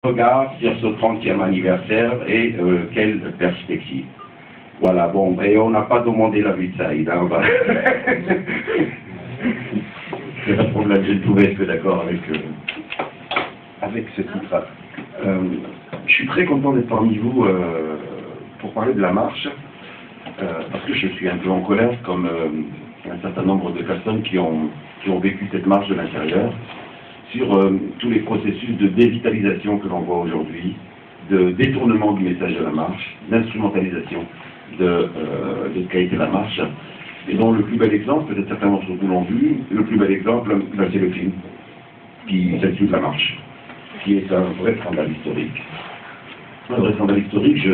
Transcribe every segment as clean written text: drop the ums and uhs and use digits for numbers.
Regard sur ce 30e anniversaire et quelle perspective. Voilà, bon, et on n'a pas demandé la vie de Saïd. Hein, C'est pas de problème, je ne pouvais être que d'accord avec ce titre. Je suis très content d'être parmi vous pour parler de la marche, parce que je suis un peu en colère, comme un certain nombre de personnes qui ont vécu cette marche de l'intérieur, sur tous les processus de dévitalisation que l'on voit aujourd'hui, de détournement du message de la marche, d'instrumentalisation de ce qu'a été la marche, et dont le plus bel exemple, peut-être certains d'entre vous l'ont vu, le plus bel exemple, c'est le film qui s'intitule La Marche, qui est un vrai scandale historique. Un vrai scandale historique,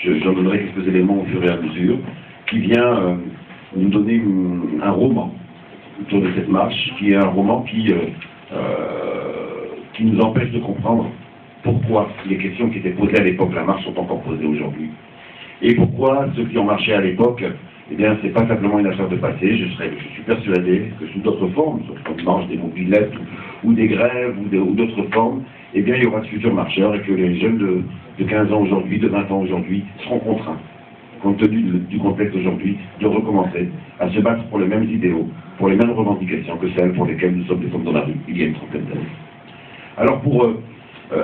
j'en donnerai quelques éléments au fur et à mesure, qui vient nous donner un roman autour de cette marche, qui est un roman qui nous empêche de comprendre pourquoi les questions qui étaient posées à l'époque de la marche sont encore posées aujourd'hui. Et pourquoi ceux qui ont marché à l'époque, eh bien, c'est pas simplement une affaire de passé. Je suis persuadé que sous d'autres formes, sous forme de marche, des mobilettes, ou des grèves, ou d'autres formes, eh bien, il y aura de futurs marcheurs et que les jeunes de 15 ans aujourd'hui, de 20 ans aujourd'hui, seront contraints, compte tenu du contexte aujourd'hui, de recommencer à se battre pour les mêmes idéaux, pour les mêmes revendications que celles pour lesquelles nous sommes descendus dans la rue il y a une trentaine d'années. Alors pour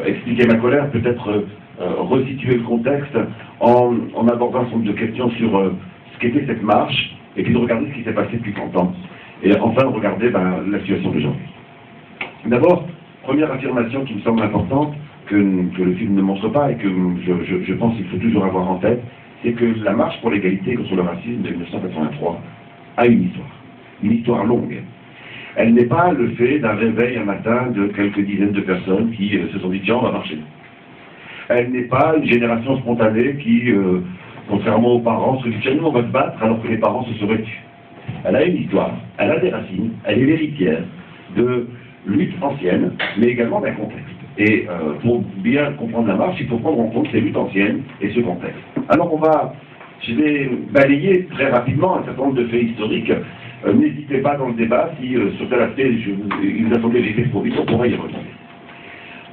expliquer ma colère, peut-être resituer le contexte en abordant un certain nombre de questions sur ce qu'était cette marche, et puis de regarder ce qui s'est passé depuis 30 ans, et enfin de regarder la situation d'aujourd'hui. D'abord, première affirmation qui me semble importante, que le film ne montre pas, et que je pense qu'il faut toujours avoir en tête, c'est que la marche pour l'égalité contre le racisme de 1983 a une histoire longue. Elle n'est pas le fait d'un réveil un matin de quelques dizaines de personnes qui se sont dit « tiens, on va marcher ». Elle n'est pas une génération spontanée qui, contrairement aux parents, se dit « tiens, nous, on va se battre » alors que les parents se seraient tus. Elle a une histoire, elle a des racines, elle est l'héritière de luttes anciennes, mais également d'un contexte. Et pour bien comprendre la marche, il faut prendre en compte ces luttes anciennes et ce contexte. Alors je vais balayer très rapidement un certain nombre de faits historiques. N'hésitez pas dans le débat, si sur tel aspect il vous a semblé que j'ai fait trop vite, on pourra y revenir.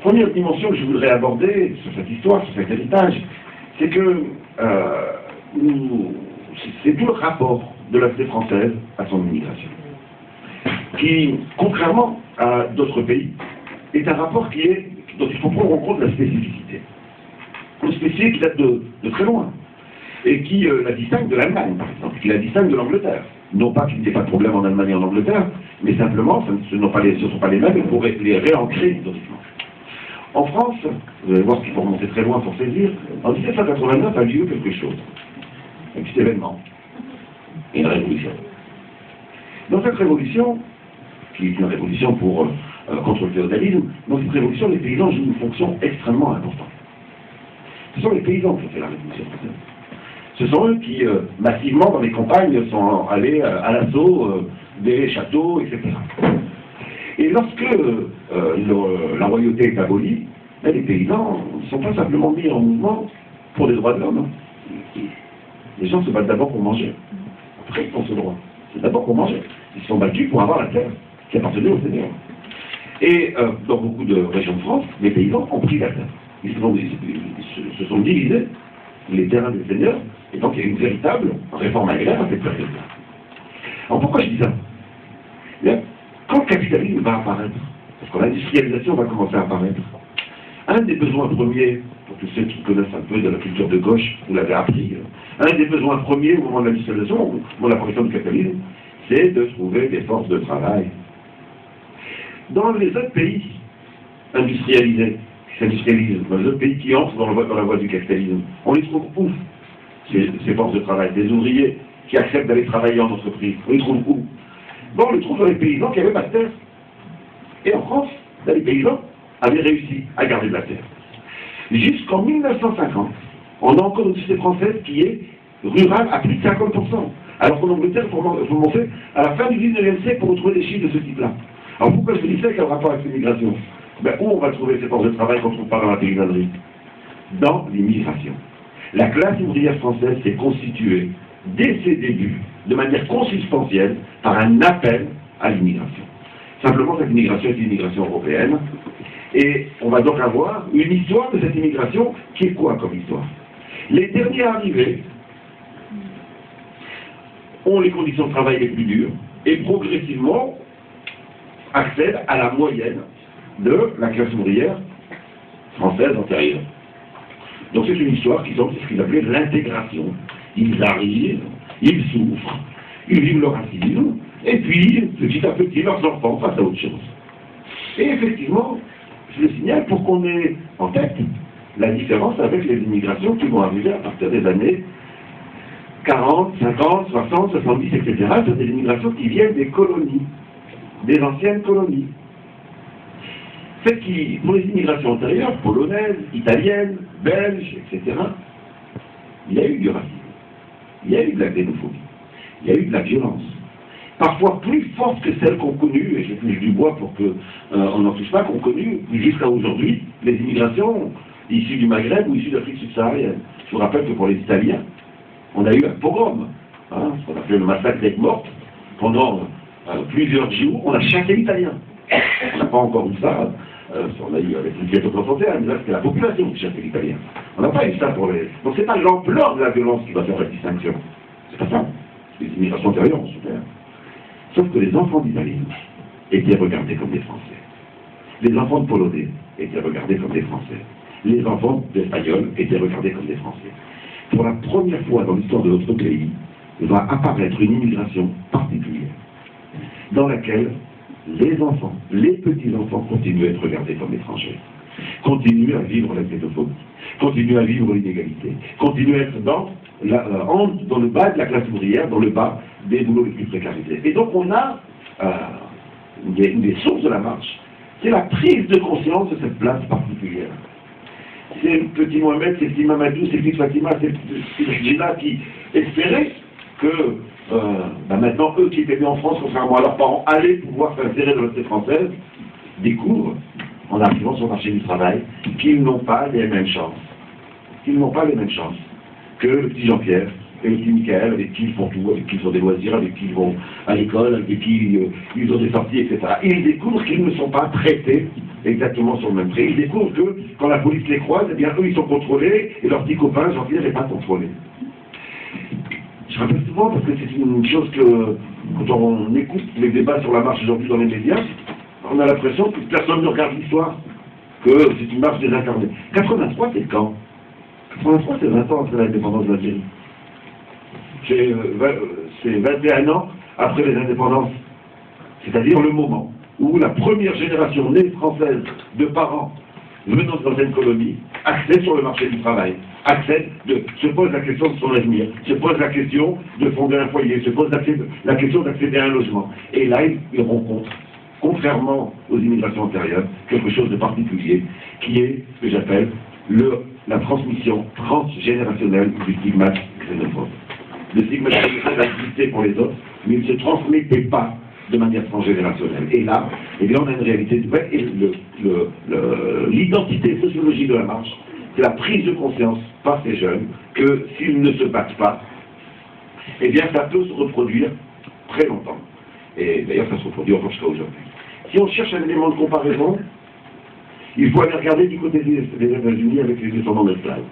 Première dimension que je voudrais aborder sur cette histoire, sur cet héritage, c'est que c'est tout le rapport de la société française à son immigration, qui, contrairement à d'autres pays, est un rapport dont il faut prendre en compte la spécificité. Une spécificité qui date de très loin, et qui la distingue de l'Allemagne, par exemple, qui la distingue de l'Angleterre. Non pas qu'il n'y ait pas de problème en Allemagne et en Angleterre, mais simplement, ce ne sont pas les mêmes, il faut les réancrer historiquement. En France, vous allez voir qu'il faut remonter très loin pour saisir, en 1789 a lieu quelque chose, un petit événement, une révolution. Dans cette révolution, qui est une révolution contre le féodalisme, dans cette révolution, les paysans jouent une fonction extrêmement importante. Ce sont les paysans qui ont fait la révolution française. Ce sont eux qui, massivement, dans les campagnes, sont allés à l'assaut des châteaux, etc. Et lorsque la royauté est abolie, les paysans ne sont pas simplement mis en mouvement pour les droits de l'homme. Les gens se battent d'abord pour manger. Après, ils font ce droit. C'est d'abord pour manger. Ils se sont battus pour avoir la terre qui appartenait aux seigneurs. Et dans beaucoup de régions de France, les paysans ont pris la terre. Ils se sont divisés les terrains des seigneurs, et donc il y a une véritable réforme agraire à cette période-là. Alors pourquoi je dis ça? Bien, quand le capitalisme va apparaître, parce que l'industrialisation va commencer à apparaître, un des besoins premiers, pour tous ceux qui connaissent un peu de la culture de gauche, vous l'avez appris, un des besoins premiers au moment de l'industrialisation, au moment de l'apparition du capitalisme, c'est de trouver des forces de travail. Dans les autres pays industrialisés, dans les autres pays qui entrent dans la voie du capitalisme, on les trouve où, ces forces de travail? Des ouvriers qui acceptent d'aller travailler en entreprise, on les trouve où? Bon, on les trouve dans les paysans qui avaient pas de terre. Et en France, les paysans avaient réussi à garder de la terre. Jusqu'en 1950, on a encore une société française qui est rurale à plus de 50%. Alors qu'en Angleterre, il faut monter à la fin du 19e siècle pour retrouver des chiffres de ce type-là. Alors pourquoi je vous dis ça? Quel rapport avec l'immigration? Où on va trouver ces forces de travail qu'on ne trouve pas dans la paysannerie? Dans l'immigration. La classe ouvrière française s'est constituée, dès ses débuts, de manière consubstantielle, par un appel à l'immigration. Simplement, cette immigration est une immigration européenne, Et on va donc avoir une histoire de cette immigration qui est quoi comme histoire? Les derniers arrivés ont les conditions de travail les plus dures et progressivement accèdent à la moyenne de la classe ouvrière française antérieure. Donc c'est une histoire qui semble, c'est ce qu'ils appelaient l'intégration. Ils arrivent, ils souffrent, ils vivent leur racisme, et puis petit à petit leurs enfants passent à autre chose. Et effectivement, je le signale pour qu'on ait en tête la différence avec les immigrations qui vont arriver à partir des années 40, 50, 60, 70, etc. C'est des immigrations qui viennent des colonies, des anciennes colonies. Celles qui, pour les immigrations antérieures, polonaises, italiennes, belges, etc., il y a eu du racisme, il y a eu de la xénophobie, il y a eu de la violence, parfois plus forte que celle qu'ont connue, et je touche du bois pour qu'on n'en touche pas, qu'ont connue jusqu'à aujourd'hui les immigrations issues du Maghreb ou issues d'Afrique subsaharienne. Je vous rappelle que pour les Italiens, on a eu un pogrom, hein, ce qu'on appelait le massacre des mortes, pendant plusieurs jours, on a chassé l'Italien. On n'a pas encore eu ça, on a eu avec le ghetto 61, mais là c'était la population qui chassait l'Italien. On n'a pas eu ça pour les... Donc c'est pas l'ampleur de la violence qui va faire la distinction. C'est pas ça. Les immigrations antérieures, super. Sauf que les enfants d'Italiens étaient regardés comme des Français. Les enfants de Polonais étaient regardés comme des Français. Les enfants d'Espagnols étaient regardés comme des Français. Pour la première fois dans l'histoire de notre pays, va apparaître une immigration particulière, dans laquelle les enfants, les petits-enfants continuent à être regardés comme étrangers, continuent à vivre la xénophobie, continuent à vivre l'inégalité, continuent à être dans le bas de la classe ouvrière, dans le bas des boulots les plus précarisés. Et donc on a une des sources de la marche, c'est la prise de conscience de cette place particulière. C'est le petit Mohamed, c'est le petit Mamadou, c'est le petit Fatima, c'est le petit Gina qui espéraient que maintenant, eux qui étaient nés en France, contrairement à leurs parents, allaient pouvoir s'insérer dans la société française, découvrent, en arrivant sur le marché du travail, qu'ils n'ont pas les mêmes chances. Qu'ils n'ont pas les mêmes chances que le petit Jean-Pierre et le petit Michael, avec qui ils font tout, avec qui ils ont des loisirs, avec qui ils vont à l'école, avec qui ils ont des sorties, etc. Et ils découvrent qu'ils ne sont pas traités exactement sur le même prix. Ils découvrent que quand la police les croise, eh bien eux ils sont contrôlés et leur petit copain Jean-Pierre n'est pas contrôlé. Je rappelle souvent, parce que c'est une chose que, quand on écoute les débats sur la marche aujourd'hui dans les médias, on a l'impression que personne ne regarde l'histoire, que c'est une marche désincarnée. 83, c'est quand? 83, c'est 20 ans après l'indépendance de l'Algérie. C'est 21 ans après les indépendances. C'est-à-dire le moment où la première génération née française de parents venant dans une colonie accède sur le marché du travail, se pose la question de son avenir, se pose la question de fonder un foyer, se pose la question d'accéder à un logement. Et là, ils rencontrent, contrairement aux immigrations antérieures, quelque chose de particulier, qui est ce que j'appelle la transmission transgénérationnelle du stigmate xénophobe. Le stigmate xénophobe a existé pour les autres, mais il ne se transmettait pas de manière transgénérationnelle. Et là, eh bien, on a une réalité nouvelle, et l'identité sociologique de la marche, c'est la prise de conscience par ces jeunes que s'ils ne se battent pas, eh bien, ça peut se reproduire très longtemps. Et d'ailleurs, ça se reproduit encore jusqu'à aujourd'hui. Si on cherche un élément de comparaison, il faut aller regarder du côté des États-Unis avec les descendants d'esclaves,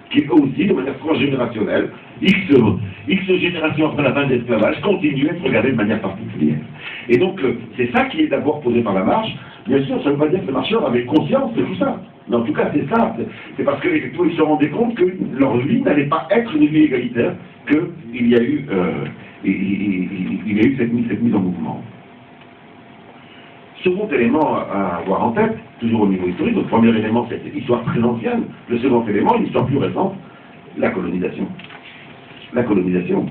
qui eux aussi, de manière transgénérationnelle, X générations après la fin de l'esclavage, continuent à être regardés de manière particulière. Et donc, c'est ça qui est d'abord posé par la marche. Bien sûr, ça ne veut pas dire que les marcheurs avaient conscience de tout ça. Mais en tout cas, c'est ça. C'est parce qu'effectivement, ils se rendaient compte que leur vie n'allait pas être une vie égalitaire, qu'il y a eu, cette mise en mouvement. Second élément à avoir en tête, toujours au niveau historique, le premier élément c'est l'histoire très ancienne, le second élément, l'histoire plus récente, la colonisation. La colonisation.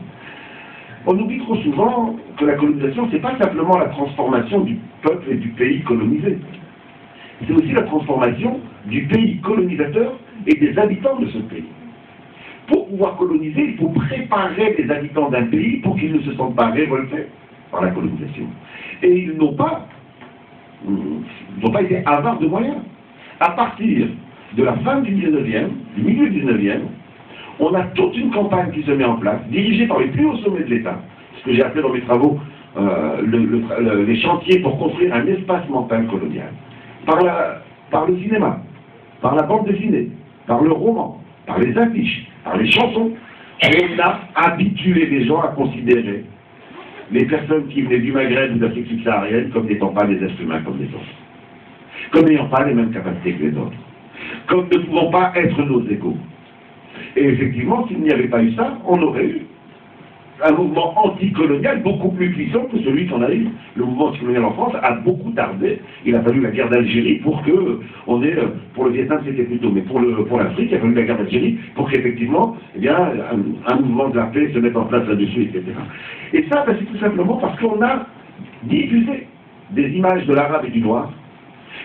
On oublie trop souvent que la colonisation, c'est pas simplement la transformation du peuple et du pays colonisé. C'est aussi la transformation du pays colonisateur et des habitants de ce pays. Pour pouvoir coloniser, il faut préparer les habitants d'un pays pour qu'ils ne se sentent pas révoltés par la colonisation. Et ils n'ont pas été avares de moyens. À partir de la fin du 19e, du milieu du 19e, on a toute une campagne qui se met en place, dirigée par les plus hauts sommets de l'État, ce que j'ai appelé dans mes travaux les chantiers pour construire un espace mental colonial. Par par le cinéma, par la bande dessinée, par le roman, par les affiches, par les chansons. On a habitué les gens à considérer les personnes qui venaient du Maghreb ou d'Afrique subsaharienne comme n'étant pas des êtres humains comme les autres, comme n'ayant pas les mêmes capacités que les autres, comme ne pouvant pas être nos égaux. Et effectivement, s'il n'y avait pas eu ça, on aurait eu un mouvement anticolonial beaucoup plus puissant que celui qu'on a eu. Le mouvement anticolonial en France a beaucoup tardé. Il a fallu la guerre d'Algérie pour que on ait, pour le Vietnam c'était plutôt, mais pour l'Afrique, il a fallu la guerre d'Algérie pour qu'effectivement, eh bien, un mouvement de la paix se mette en place là-dessus, etc. Et ça, ben, c'est tout simplement parce qu'on a diffusé des images de l'arabe et du noir,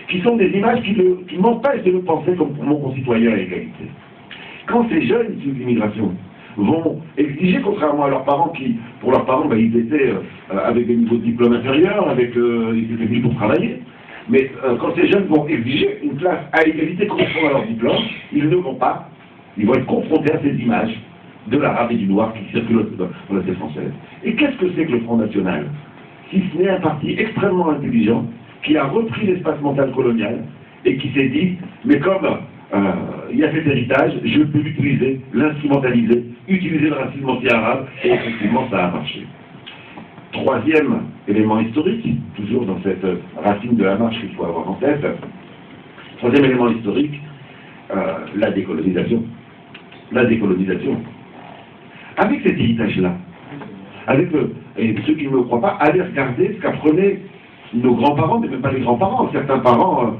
qui sont des images qui m'empêchent de me penser comme mon concitoyen à égalité. Quand ces jeunes issus de l'immigration vont exiger, contrairement à leurs parents qui, pour leurs parents, ben, ils étaient avec des niveaux de diplôme inférieurs, ils étaient venus pour travailler. Mais quand ces jeunes vont exiger une place à égalité correspondant à leur diplôme, ils ne vont pas. Ils vont être confrontés à ces images de l'arabe et du noir qui circulent dans la société française. Et qu'est-ce que c'est que le Front National? Si ce n'est un parti extrêmement intelligent qui a repris l'espace mental colonial et qui s'est dit, mais comme il y a cet héritage, je peux l'utiliser, l'instrumentaliser, utiliser le racisme anti-arabe, et effectivement ça a marché. Troisième élément historique, toujours dans cette racine de la marche qu'il faut avoir en tête, troisième élément historique, la décolonisation. La décolonisation. Avec cet héritage-là, avec et ceux qui ne me croient pas, allez regarder ce qu'apprenaient nos grands-parents, mais même pas les grands-parents, certains parents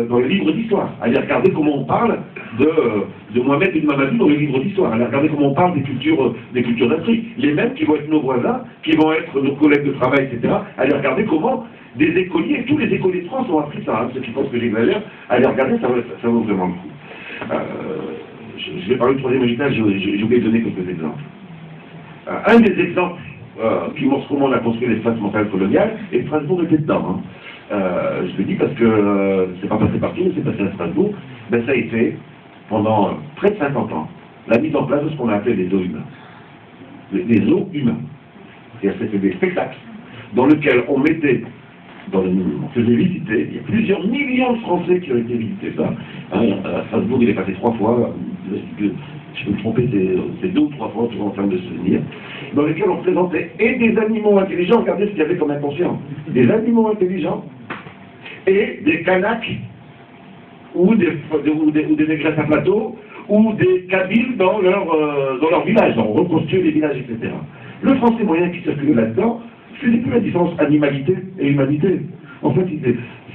dans les livres d'histoire. Allez regarder comment on parle de Mohamed bin Mamadou dans les livres d'histoire. Allez regarder comment on parle des cultures d'Afrique. Les mêmes qui vont être nos voisins, qui vont être nos collègues de travail, etc. Allez regarder comment des écoliers, tous les écoliers de France ont appris ça. Hein, ceux qui pensent que j'exagère, allez regarder, ça vaut vraiment le coup. Je vais parler du troisième héritage, j'ai oublié de donner quelques exemples. Un des exemples qui montre comment on a construit l'espace mental colonial, et Strasbourg était dedans. Hein. Je le dis parce que c'est pas passé partout, mais c'est passé à Strasbourg. Ben, ça a été, pendant près de 50 ans, la mise en place de ce qu'on a appelé les zoos humains. Les zoos humains. C'est-à-dire c'était des spectacles dans lesquels on mettait, on faisait visiter, il y a plusieurs millions de Français qui ont été visités ça. Hein, à Strasbourg, il est passé 3 fois, je peux me tromper, c'est 2 ou 3 fois, toujours en termes de souvenirs, dans lesquels on présentait et des animaux intelligents, regardez ce qu'il y avait comme inconscient, des animaux intelligents et des Kanaks ou des négresses à plateau ou des Kabyles dans leur village, on reconstruit les villages, etc. Le français moyen qui circulait là-dedans faisait plus la différence animalité et humanité. En fait,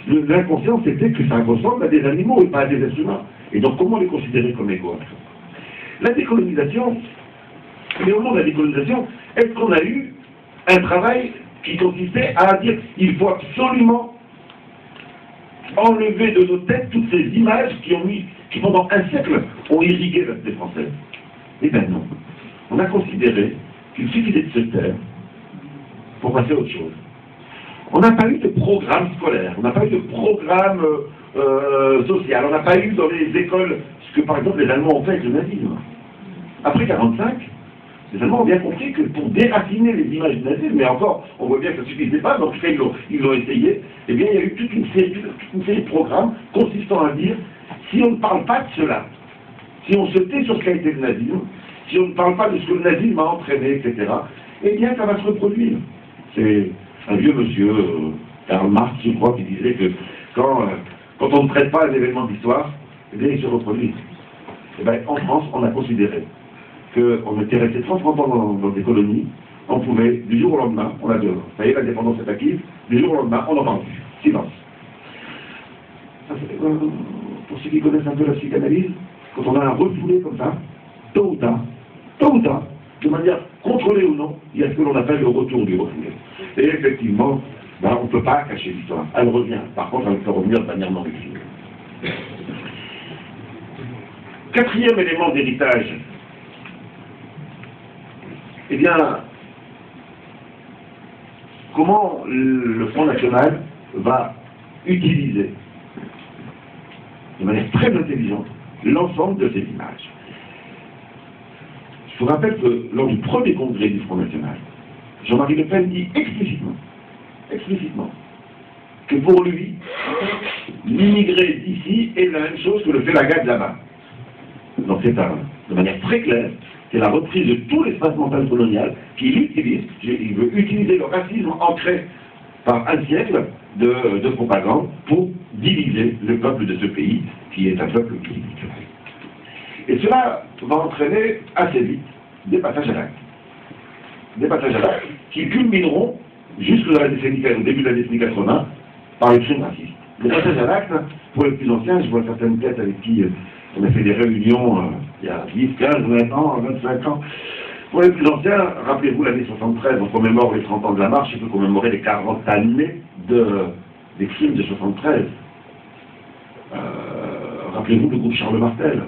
l'inconscient c'était que ça ressemble à des animaux et pas à des êtres humains. Et donc comment les considérer comme égaux? La décolonisation, mais au nom de la décolonisation, est-ce qu'on a eu un travail qui consistait à dire il faut absolument enlever de nos têtes toutes ces images qui pendant un siècle ont irrigué la société française? Eh bien non. On a considéré qu'il suffisait de se taire pour passer à autre chose. On n'a pas eu de programme scolaire, on n'a pas eu de programme social, on n'a pas eu dans les écoles ce que par exemple les Allemands ont fait avec le nazisme. Après 1945, les Allemands ont bien compris que pour déraciner les images du nazisme, mais encore, on voit bien que ça ne suffisait pas, donc ils l'ont essayé, eh bien il y a eu toute une série de programmes consistant à dire, si on ne parle pas de cela, si on se tait sur ce qu'a été le nazisme, si on ne parle pas de ce que le nazisme a entraîné, etc., eh bien ça va se reproduire. C'est un vieux monsieur, Karl Marx, je crois, qui disait que quand on ne traite pas un événement d'histoire, eh bien il se reproduit. Eh bien, en France, on a considéré qu'on était resté 130 ans dans des colonies, on pouvait, du jour au lendemain, ça y est, l'indépendance est acquise, du jour au lendemain, on n'en parle plus. Silence. Ça, pour ceux qui connaissent un peu la psychanalyse, quand on a un refoulé comme ça, tôt ou tard, de manière contrôlée ou non, il y a ce que l'on appelle le retour du refoulé. Et effectivement, ben, on ne peut pas cacher l'histoire. Elle revient. Par contre, elle peut revenir de manière non visible. Quatrième élément d'héritage. Eh bien, comment le Front National va utiliser de manière très intelligente l'ensemble de ces images. Je vous rappelle que lors du premier congrès du Front National, Jean-Marie Le Pen dit explicitement, que pour lui, l'immigré d'ici est la même chose que le Félaga de là-bas. Donc c'est de manière très claire, c'est la reprise de tout l'espace mental colonial qu'il utilise, il veut utiliser le racisme ancré par un siècle de propagande pour diviser le peuple de ce pays, qui est un peuple multiculturel. Et cela va entraîner assez vite des passages à l'acte. Des passages à l'acte qui culmineront jusque dans la décennie, au début de la décennie 80 par les crimes racistes. Les passages à l'acte, pour les plus anciens, je vois certaines têtes avec qui on a fait des réunions il y a 10, 15, 20 ans, 25 ans. Pour les plus anciens, rappelez-vous l'année 73, on commémore les 30 ans de la marche, il faut commémorer les 40 années des crimes de 73. Rappelez-vous le groupe Charles Martel.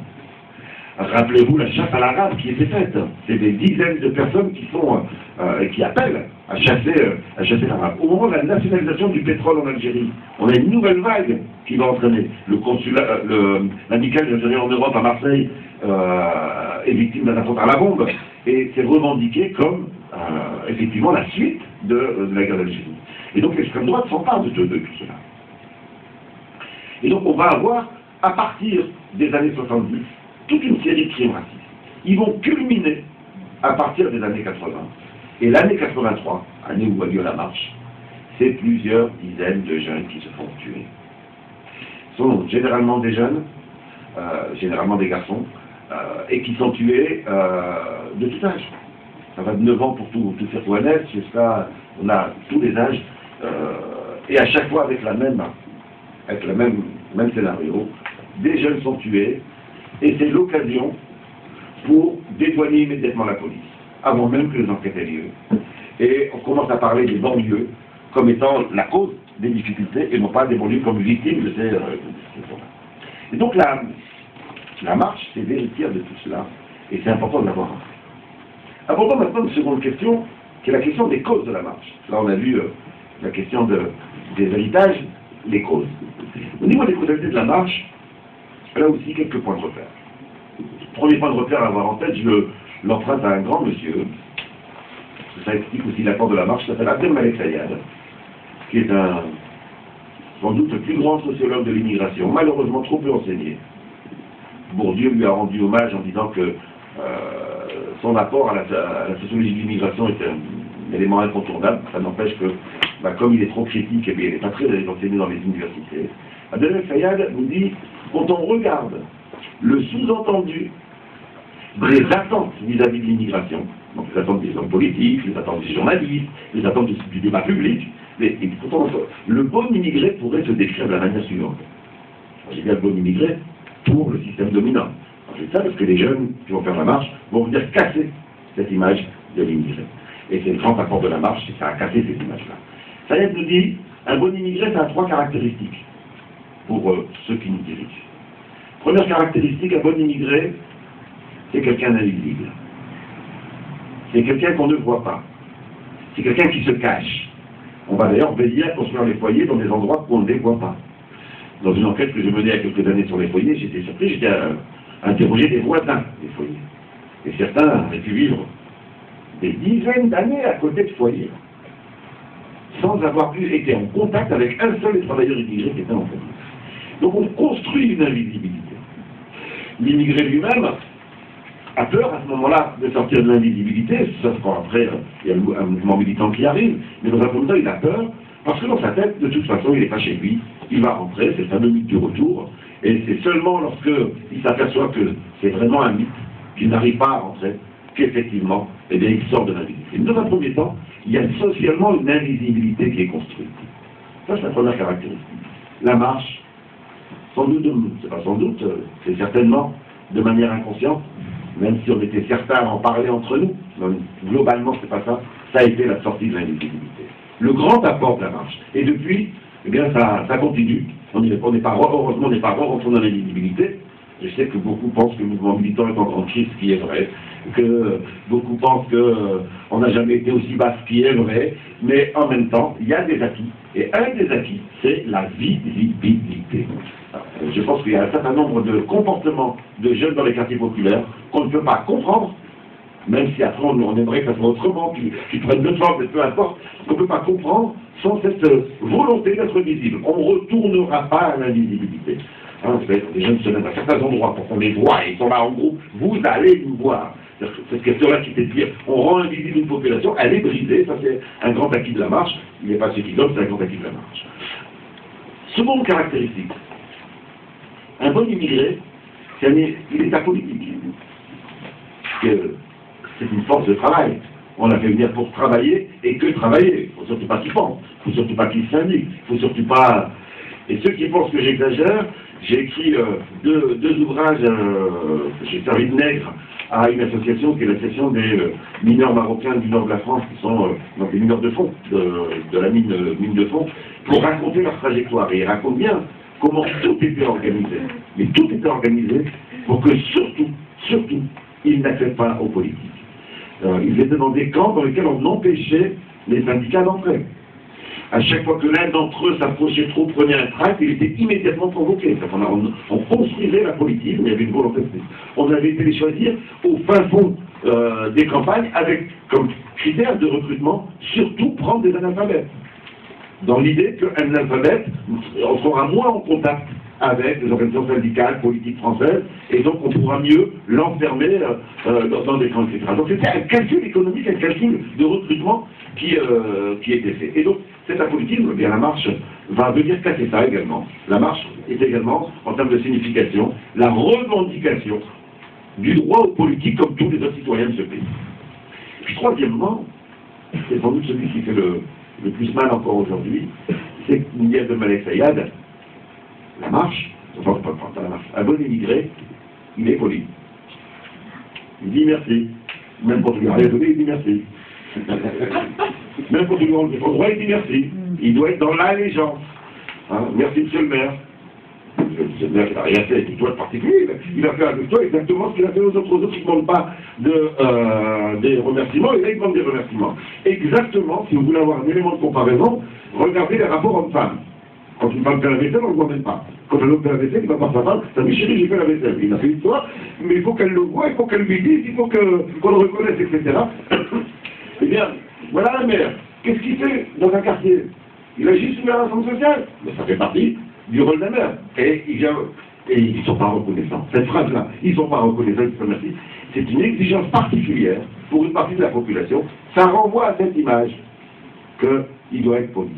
Rappelez-vous la chasse à l'arabe qui était faite. C'est des dizaines de personnes qui appellent à chasser l'arabe. Au moment de la nationalisation du pétrole en Algérie, on a une nouvelle vague qui va entraîner. Le consulat, l'amical algérien en Europe à Marseille est victime d'un attentat à la bombe et c'est revendiqué comme effectivement la suite de la guerre d'Algérie. Et donc l'extrême droite s'empare de tout cela. Et donc on va avoir, à partir des années 70, toute une série de crimes racistes. Ils vont culminer à partir des années 80. Et l'année 83, année où a lieu la marche, c'est plusieurs dizaines de jeunes qui se font tuer. Ce sont généralement des jeunes, généralement des garçons, et qui sont tués de tout âge. Ça va de 9 ans pour tout faire tout honnête, jusqu'à, on a tous les âges, et à chaque fois avec le même scénario. Des jeunes sont tués, et c'est l'occasion pour dédouaner immédiatement la police, avant même que les enquêtes aient lieu. Et on commence à parler des banlieues comme étant la cause des difficultés, et non pas des banlieues comme victimes de ces problèmes. Et donc la marche, c'est l'héritière de tout cela, et c'est important de l'avoir appris. Abordons maintenant une seconde question, qui est la question des causes de la marche. Là, on a vu la question des héritages, les causes. Au niveau des causalités de la marche, là aussi, quelques points de repère. Premier point de repère à avoir en tête, je l'emprunte à un grand monsieur, ça explique aussi l'apport de la marche, qui s'appelle Abdelmalek Sayad, qui est sans doute le plus grand sociologue de l'immigration, malheureusement trop peu enseigné. Bourdieu lui a rendu hommage en disant que son apport à la sociologie de l'immigration était un élément incontournable. Ça n'empêche que, comme il est trop critique, il n'est pas très enseigné dans les universités. Abdelmalek Sayad nous dit, quand on regarde le sous-entendu des attentes vis-à-vis de l'immigration, donc les attentes des hommes politiques, les attentes des journalistes, les attentes du débat public, et pourtant, le bon immigré pourrait se décrire de la manière suivante. J'ai bien le bon immigré pour le système dominant. Je dis ça parce que les jeunes qui vont faire la marche vont venir casser cette image de l'immigré. Et c'est le grand apport de la marche, c'est ça a cassé cette image-là. Sayed nous dit, un bon immigré, ça a 3 caractéristiques pour ceux qui nous dirigent. Première caractéristique, un bon immigré, c'est quelqu'un d'invisible. C'est quelqu'un qu'on ne voit pas. C'est quelqu'un qui se cache. On va d'ailleurs veiller à construire les foyers dans des endroits où on ne les voit pas. Dans une enquête que j'ai menée il y a quelques années sur les foyers, j'étais surpris, j'étais interrogé des voisins des foyers. Et certains avaient pu vivre des dizaines d'années à côté de foyers, sans avoir pu être en contact avec un seul des travailleurs immigrés qui était en foyer. Donc on construit une invisibilité. L'immigré lui-même a peur à ce moment-là de sortir de l'invisibilité, sauf quand après il y a un mouvement militant qui arrive, mais dans un premier temps il a peur, parce que dans sa tête, de toute façon, il n'est pas chez lui, il va rentrer, c'est le fameux mythe du retour, et c'est seulement lorsqu'il s'aperçoit que c'est vraiment un mythe, qu'il n'arrive pas à rentrer, qu'effectivement, eh bien, il sort de l'invisibilité. Mais dans un premier temps, il y a socialement une invisibilité qui est construite. Ça, c'est la première caractéristique. La marche, sans doute, c'est pas sans doute, c'est certainement de manière inconsciente, même si on était certains à en parler entre nous, donc, globalement, c'est pas ça, ça a été la sortie de l'invisibilité. Le grand apport de la marche. Et depuis, eh bien, ça continue. On n'est pas, heureusement, on n'est pas rentré dans l'invisibilité. Je sais que beaucoup pensent que le mouvement militant est en grande crise, ce qui est vrai. Que beaucoup pensent qu'on n'a jamais été aussi bas, ce qui est vrai. Mais en même temps, il y a des acquis. Et un des acquis, c'est la visibilité. Je pense qu'il y a un certain nombre de comportements de jeunes dans les quartiers populaires qu'on ne peut pas comprendre même si après on aimerait que ça soit autrement, qu'ils prennent de forme, mais peu importe, on ne peut pas comprendre sans cette volonté d'être visible. On ne retournera pas à l'invisibilité. Hein, les jeunes se mettent à certains endroits pour qu'on les voit, et ils sont là en groupe, vous allez nous voir. Cette question-là qui était de dire, on rend invisible une population, elle est brisée, ça c'est un grand acquis de la marche, il n'est pas suffisant, c'est un grand acquis de la marche. Seconde caractéristique, un bon immigré, il est apolitique. C'est une force de travail. On l'a fait venir pour travailler et que travailler. Il ne faut surtout pas qu'il pense, il ne faut surtout pas qu'il syndique, il ne faut surtout pas... Et ceux qui pensent que j'exagère, j'ai écrit deux ouvrages, j'ai servi de nègre à une association qui est l'association des mineurs marocains du nord de la France, qui sont donc des mineurs de fond, de la mine de fond, pour raconter leur trajectoire. Et ils racontent bien comment tout était organisé. Mais tout était organisé pour que surtout, ils n'accèdent pas aux politiques. Ils étaient dans des camps dans lesquels on empêchait les syndicats d'entrer. À chaque fois que l'un d'entre eux s'approchait trop, prenait un tract, il était immédiatement convoqué. On construisait la politique, mais il y avait une volonté. On avait été les choisir au fin fond des campagnes avec comme critère de recrutement, surtout prendre des analphabètes. Dans l'idée qu'un analphabète sera moins en contact avec les organisations syndicales, politiques françaises, et donc on pourra mieux l'enfermer dans des camps, etc. Donc c'était un calcul économique, un calcul de recrutement qui était fait. Et donc cet apolitisme, eh bien la marche va venir casser ça également. La marche est également, en termes de signification, la revendication du droit aux politiques comme tous les autres citoyens de ce pays. Puis troisièmement, c'est sans doute celui qui fait le plus mal encore aujourd'hui, c'est Niel de Malek Sayad. La marche, enfin pas la marche, un bon immigré, il est poli. Il dit merci. Même quand tu lui as rien donné, il dit merci. Même quand tu lui as enlevé son droit, il dit merci. Il doit être dans l'allégeance. Hein, merci monsieur le maire. Monsieur le maire, il n'a rien fait avec toi de particulier. Il a fait avec toi exactement ce qu'il a fait aux autres. Aux autres, ils ne demandent pas des remerciements, et là, ils demandent des remerciements. Exactement, si vous voulez avoir un élément de comparaison, regardez les rapports hommes-femmes. Quand une femme fait la vaisselle, on ne le voit même pas. Quand un homme fait la vaisselle, il va voir sa femme, ça dit chérie, j'ai fait la vaisselle. Il a fait l'histoire, mais il faut qu'elle le voie, il faut qu'elle lui dise, il faut qu'on le reconnaisse, etc. Eh bien, voilà la mère. Qu'est-ce qu'il fait dans un quartier? Il agit sous la réforme sociale. Mais ça fait partie du rôle de la mère. Et ils ne sont pas reconnaissants. Cette phrase-là, ils ne sont pas reconnaissants, merci. C'est une exigence particulière pour une partie de la population. Ça renvoie à cette image qu'il doit être poli.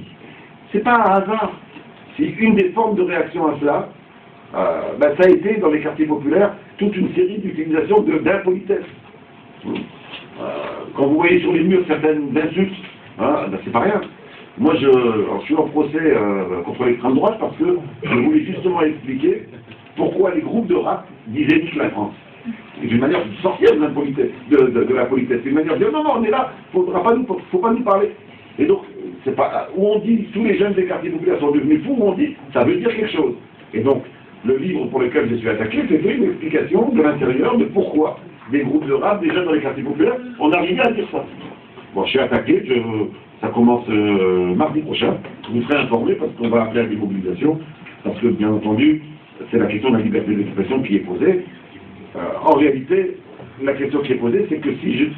C'est pas un hasard. Si une des formes de réaction à cela, ça a été, dans les quartiers populaires, toute une série d'utilisations d'impolitesse. Quand vous voyez sur les murs certaines insultes, c'est pas rien. Moi, je suis en procès contre l'extrême droite parce que je voulais justement expliquer pourquoi les groupes de rap disaient nique la France. C'est une manière de sortir de l'impolitesse, de la politesse. C'est une manière de dire non, on est là, faut pas nous parler. Et donc, c'est pas où on dit tous les jeunes des quartiers populaires sont devenus fous, où on dit ça veut dire quelque chose. Et donc, le livre pour lequel je suis attaqué, c'était une explication de l'intérieur de pourquoi des groupes de rap, des jeunes dans les quartiers populaires, on arrivait à dire ça. Bon, je suis attaqué, ça commence mardi prochain. Je vous serai informé parce qu'on va appeler à des mobilisations, parce que bien entendu, c'est la question de la liberté d'expression qui est posée. En réalité, la question qui est posée, c'est que si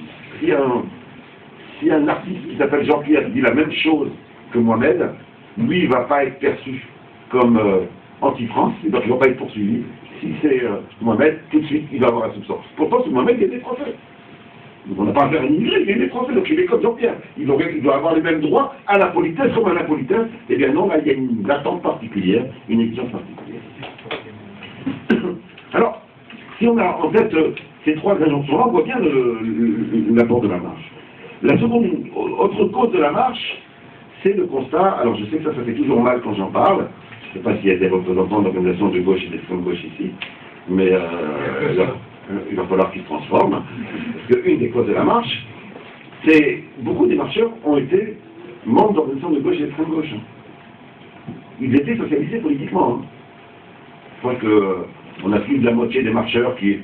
un artiste qui s'appelle Jean-Pierre dit la même chose que Mohamed, lui, il ne va pas être perçu comme anti-France, donc il ne va pas être poursuivi. Si c'est Mohamed, tout de suite, il va avoir un soupçon. Pourtant, ce Mohamed, il est né français. Donc on n'a pas affaire à un immigré, il est né français, donc il est comme Jean-Pierre. Il doit avoir les mêmes droits à la politesse comme à l'impolitesse. Eh bien non, là, il y a une attente particulière, une exigence particulière. Alors, si on a en tête ces trois injonctions-là, on voit bien l'apport de la marche. La seconde, autre cause de la marche, c'est le constat, alors je sais que ça fait toujours mal quand j'en parle, je ne sais pas s'il y a des représentants d'organisations de gauche et d'extrême gauche ici, mais il va falloir qu'ils se transforment, parce qu'une des causes de la marche, c'est beaucoup des marcheurs ont été membres d'organisations de gauche et d'extrême gauche. Ils étaient socialisés politiquement. Je crois qu'on a plus de la moitié des marcheurs qui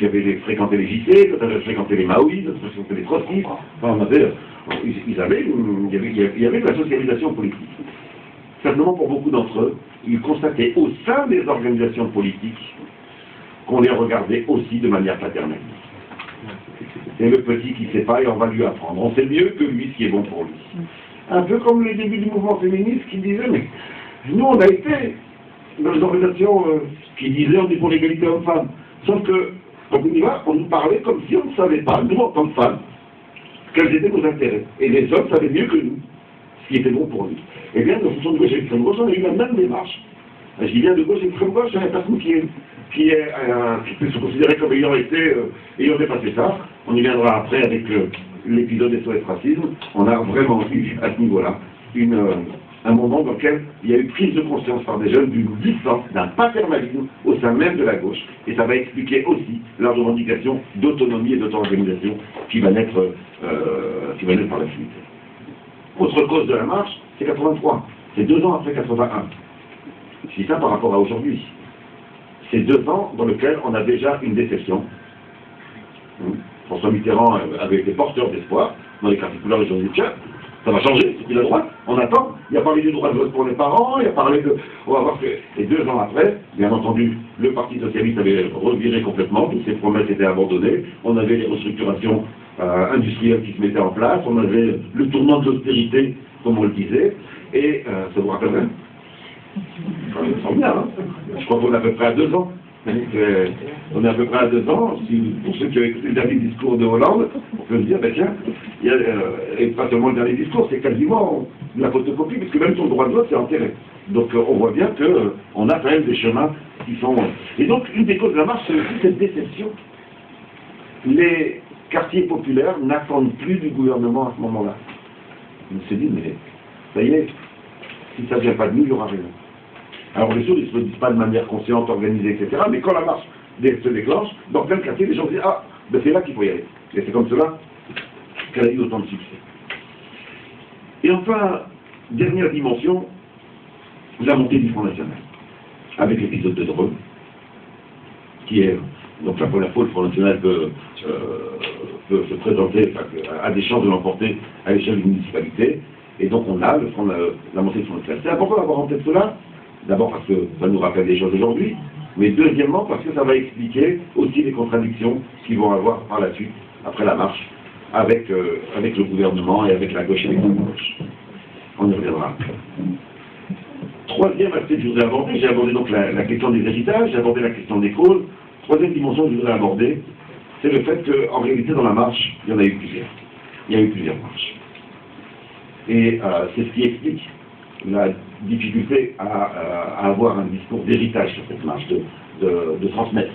avaient fréquenté les JC, qui avaient fréquenté les maoïstes, qui avaient fréquenté les trotskistes. Enfin, il y avait de la socialisation politique. Simplement, pour beaucoup d'entre eux, ils constataient au sein des organisations politiques qu'on les regardait aussi de manière paternelle. Et le petit qui ne sait pas, et on va lui apprendre. On sait mieux que lui ce qui est bon pour lui. Un peu comme les débuts du mouvement féministe qui disaient, mais nous on a été dans les organisations qui disaient on est pour l'égalité homme-femme. Sauf que, quand on y va, on nous parlait comme si on ne savait pas, nous en tant que femmes, quels étaient nos intérêts. Et les hommes savaient mieux que nous ce qui était bon pour nous. Eh bien, dans fonction de gauche et d'extrême gauche, on a eu la même démarche. Je dis bien de gauche et d'extrême gauche, il y a une personne qui peut se considérer comme ayant dépassé ça. On y viendra après avec l'épisode des SOS Racisme. On a vraiment eu, à ce niveau-là, un moment dans lequel il y a eu prise de conscience par des jeunes d'une distance, d'un paternalisme au sein même de la gauche. Et ça va expliquer aussi leur revendication d'autonomie et d'auto-organisation qui va naître par la suite. Autre cause de la marche, c'est 83. C'est 2 ans après 81. Je dis ça par rapport à aujourd'hui. C'est 2 ans dans lesquels on a déjà une déception. François Mitterrand avait été porteur d'espoir dans les quartiers populaires, et ils ont dit tiens, ça va changer, c'est la droite, on attend. Il a parlé du droit de vote pour les parents, il a parlé de... On va voir que... Et 2 ans après, bien entendu, le Parti Socialiste avait reviré complètement, toutes ses promesses étaient abandonnées, on avait les restructurations industrielles qui se mettaient en place, on avait le tournant de l'austérité, comme on le disait, et ça vous rappelle rien? Ça me semble bien, hein. Je crois qu'on est à peu près à 2 ans. On est à peu près à 2 ans. Pour ceux qui ont écouté le dernier discours de Hollande, on peut se dire, ben tiens, et pas seulement le dernier discours, c'est quasiment la photocopie, parce que même son droit de vote, c'est enterré. Donc on voit bien qu'on a quand même des chemins qui sont... Et donc, une des causes de la marche, c'est aussi cette déception. Les quartiers populaires n'attendent plus du gouvernement à ce moment-là. On se dit, mais ça y est, si ça ne vient pas de nous, il n'y aura rien. Alors bien sûr, ils ne se le disent pas de manière consciente, organisée, etc. Mais quand la marche se déclenche, dans plein de quartiers, les gens disent ah, ben c'est là qu'il faut y aller. Et c'est comme cela qu'elle a eu autant de succès. Et enfin, dernière dimension, la montée du Front National. Avec l'épisode de Dreux, qui est donc la première fois que le Front National peut se présenter, enfin, a des chances de l'emporter à l'échelle d'une municipalité. Et donc on a la montée du Front National. C'est important d'avoir en tête cela. D'abord parce que ça nous rappelle des choses aujourd'hui, mais deuxièmement parce que ça va expliquer aussi les contradictions qu'ils vont avoir par la suite, après la marche, avec le gouvernement et avec la gauche et l'extrême gauche. On y reviendra. Troisième aspect que je voudrais aborder, j'ai abordé donc la question des héritages, j'ai abordé la question des causes. Troisième dimension que je voudrais aborder, c'est le fait qu'en réalité dans la marche, il y en a eu plusieurs. Il y a eu plusieurs marches. Et c'est ce qui explique la difficulté à avoir un discours d'héritage sur cette marche, de transmettre.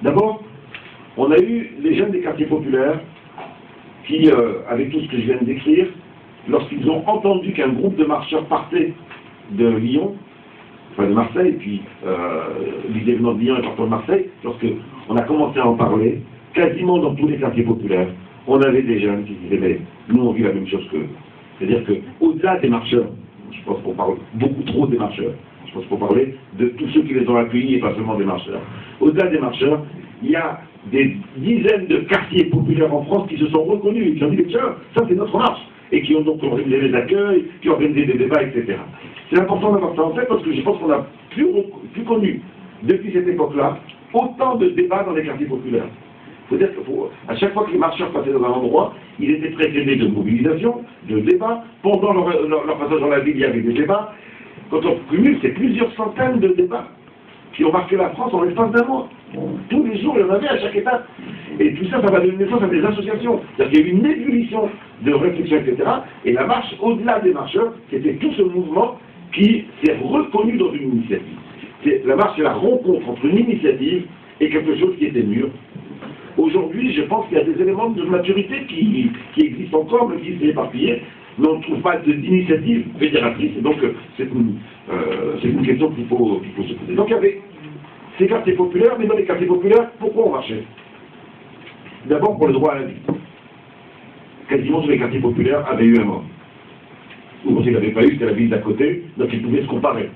D'abord, on a eu les jeunes des quartiers populaires qui, avec tout ce que je viens de décrire, lorsqu'ils ont entendu qu'un groupe de marcheurs partait de Lyon, enfin de Marseille, puis l'idée venant de Lyon et partant de Marseille, lorsqu'on a commencé à en parler, quasiment dans tous les quartiers populaires, on avait des jeunes qui disaient mais nous on vit la même chose qu'eux. C'est-à-dire qu'au-delà des marcheurs, je pense qu'on parle beaucoup trop des marcheurs, je pense qu'on parlait de tous ceux qui les ont accueillis et pas seulement des marcheurs. Au-delà des marcheurs, il y a des dizaines de quartiers populaires en France qui se sont reconnus et qui ont dit tiens, ça c'est notre marche, et qui ont donc organisé les accueils, qui ont organisé des débats, etc. C'est important d'avoir ça en tête parce que je pense qu'on a plus connu depuis cette époque-là autant de débats dans les quartiers populaires. Il faut dire qu'à chaque fois que les marcheurs passaient dans un endroit, ils étaient précédés de mobilisation, de débats. Pendant leur passage dans la ville, il y avait des débats. Quand on cumule, c'est plusieurs centaines de débats qui ont marqué la France en l'espace d'un mois. Tous les jours, il y en avait à chaque étape. Et tout ça, ça va donner naissance à des associations. C'est-à-dire qu'il y a eu une ébullition de réflexion, etc. Et la marche, au-delà des marcheurs, c'était tout ce mouvement qui s'est reconnu dans une initiative. La marche, c'est la rencontre entre une initiative et quelque chose qui était mûr. Aujourd'hui, je pense qu'il y a des éléments de maturité qui existent encore, même s'ils s'est éparpillés, mais on ne trouve pas d'initiative fédératrice. Et donc, c'est une question qu'il faut se poser. Donc, il y avait ces quartiers populaires, mais dans les quartiers populaires, pourquoi on marchait? D'abord, pour le droit à la vie. Quasiment tous les quartiers populaires avaient eu un mort. Ou s'ils n'avaient pas eu, c'était la ville d'à côté, donc ils pouvaient se comparer.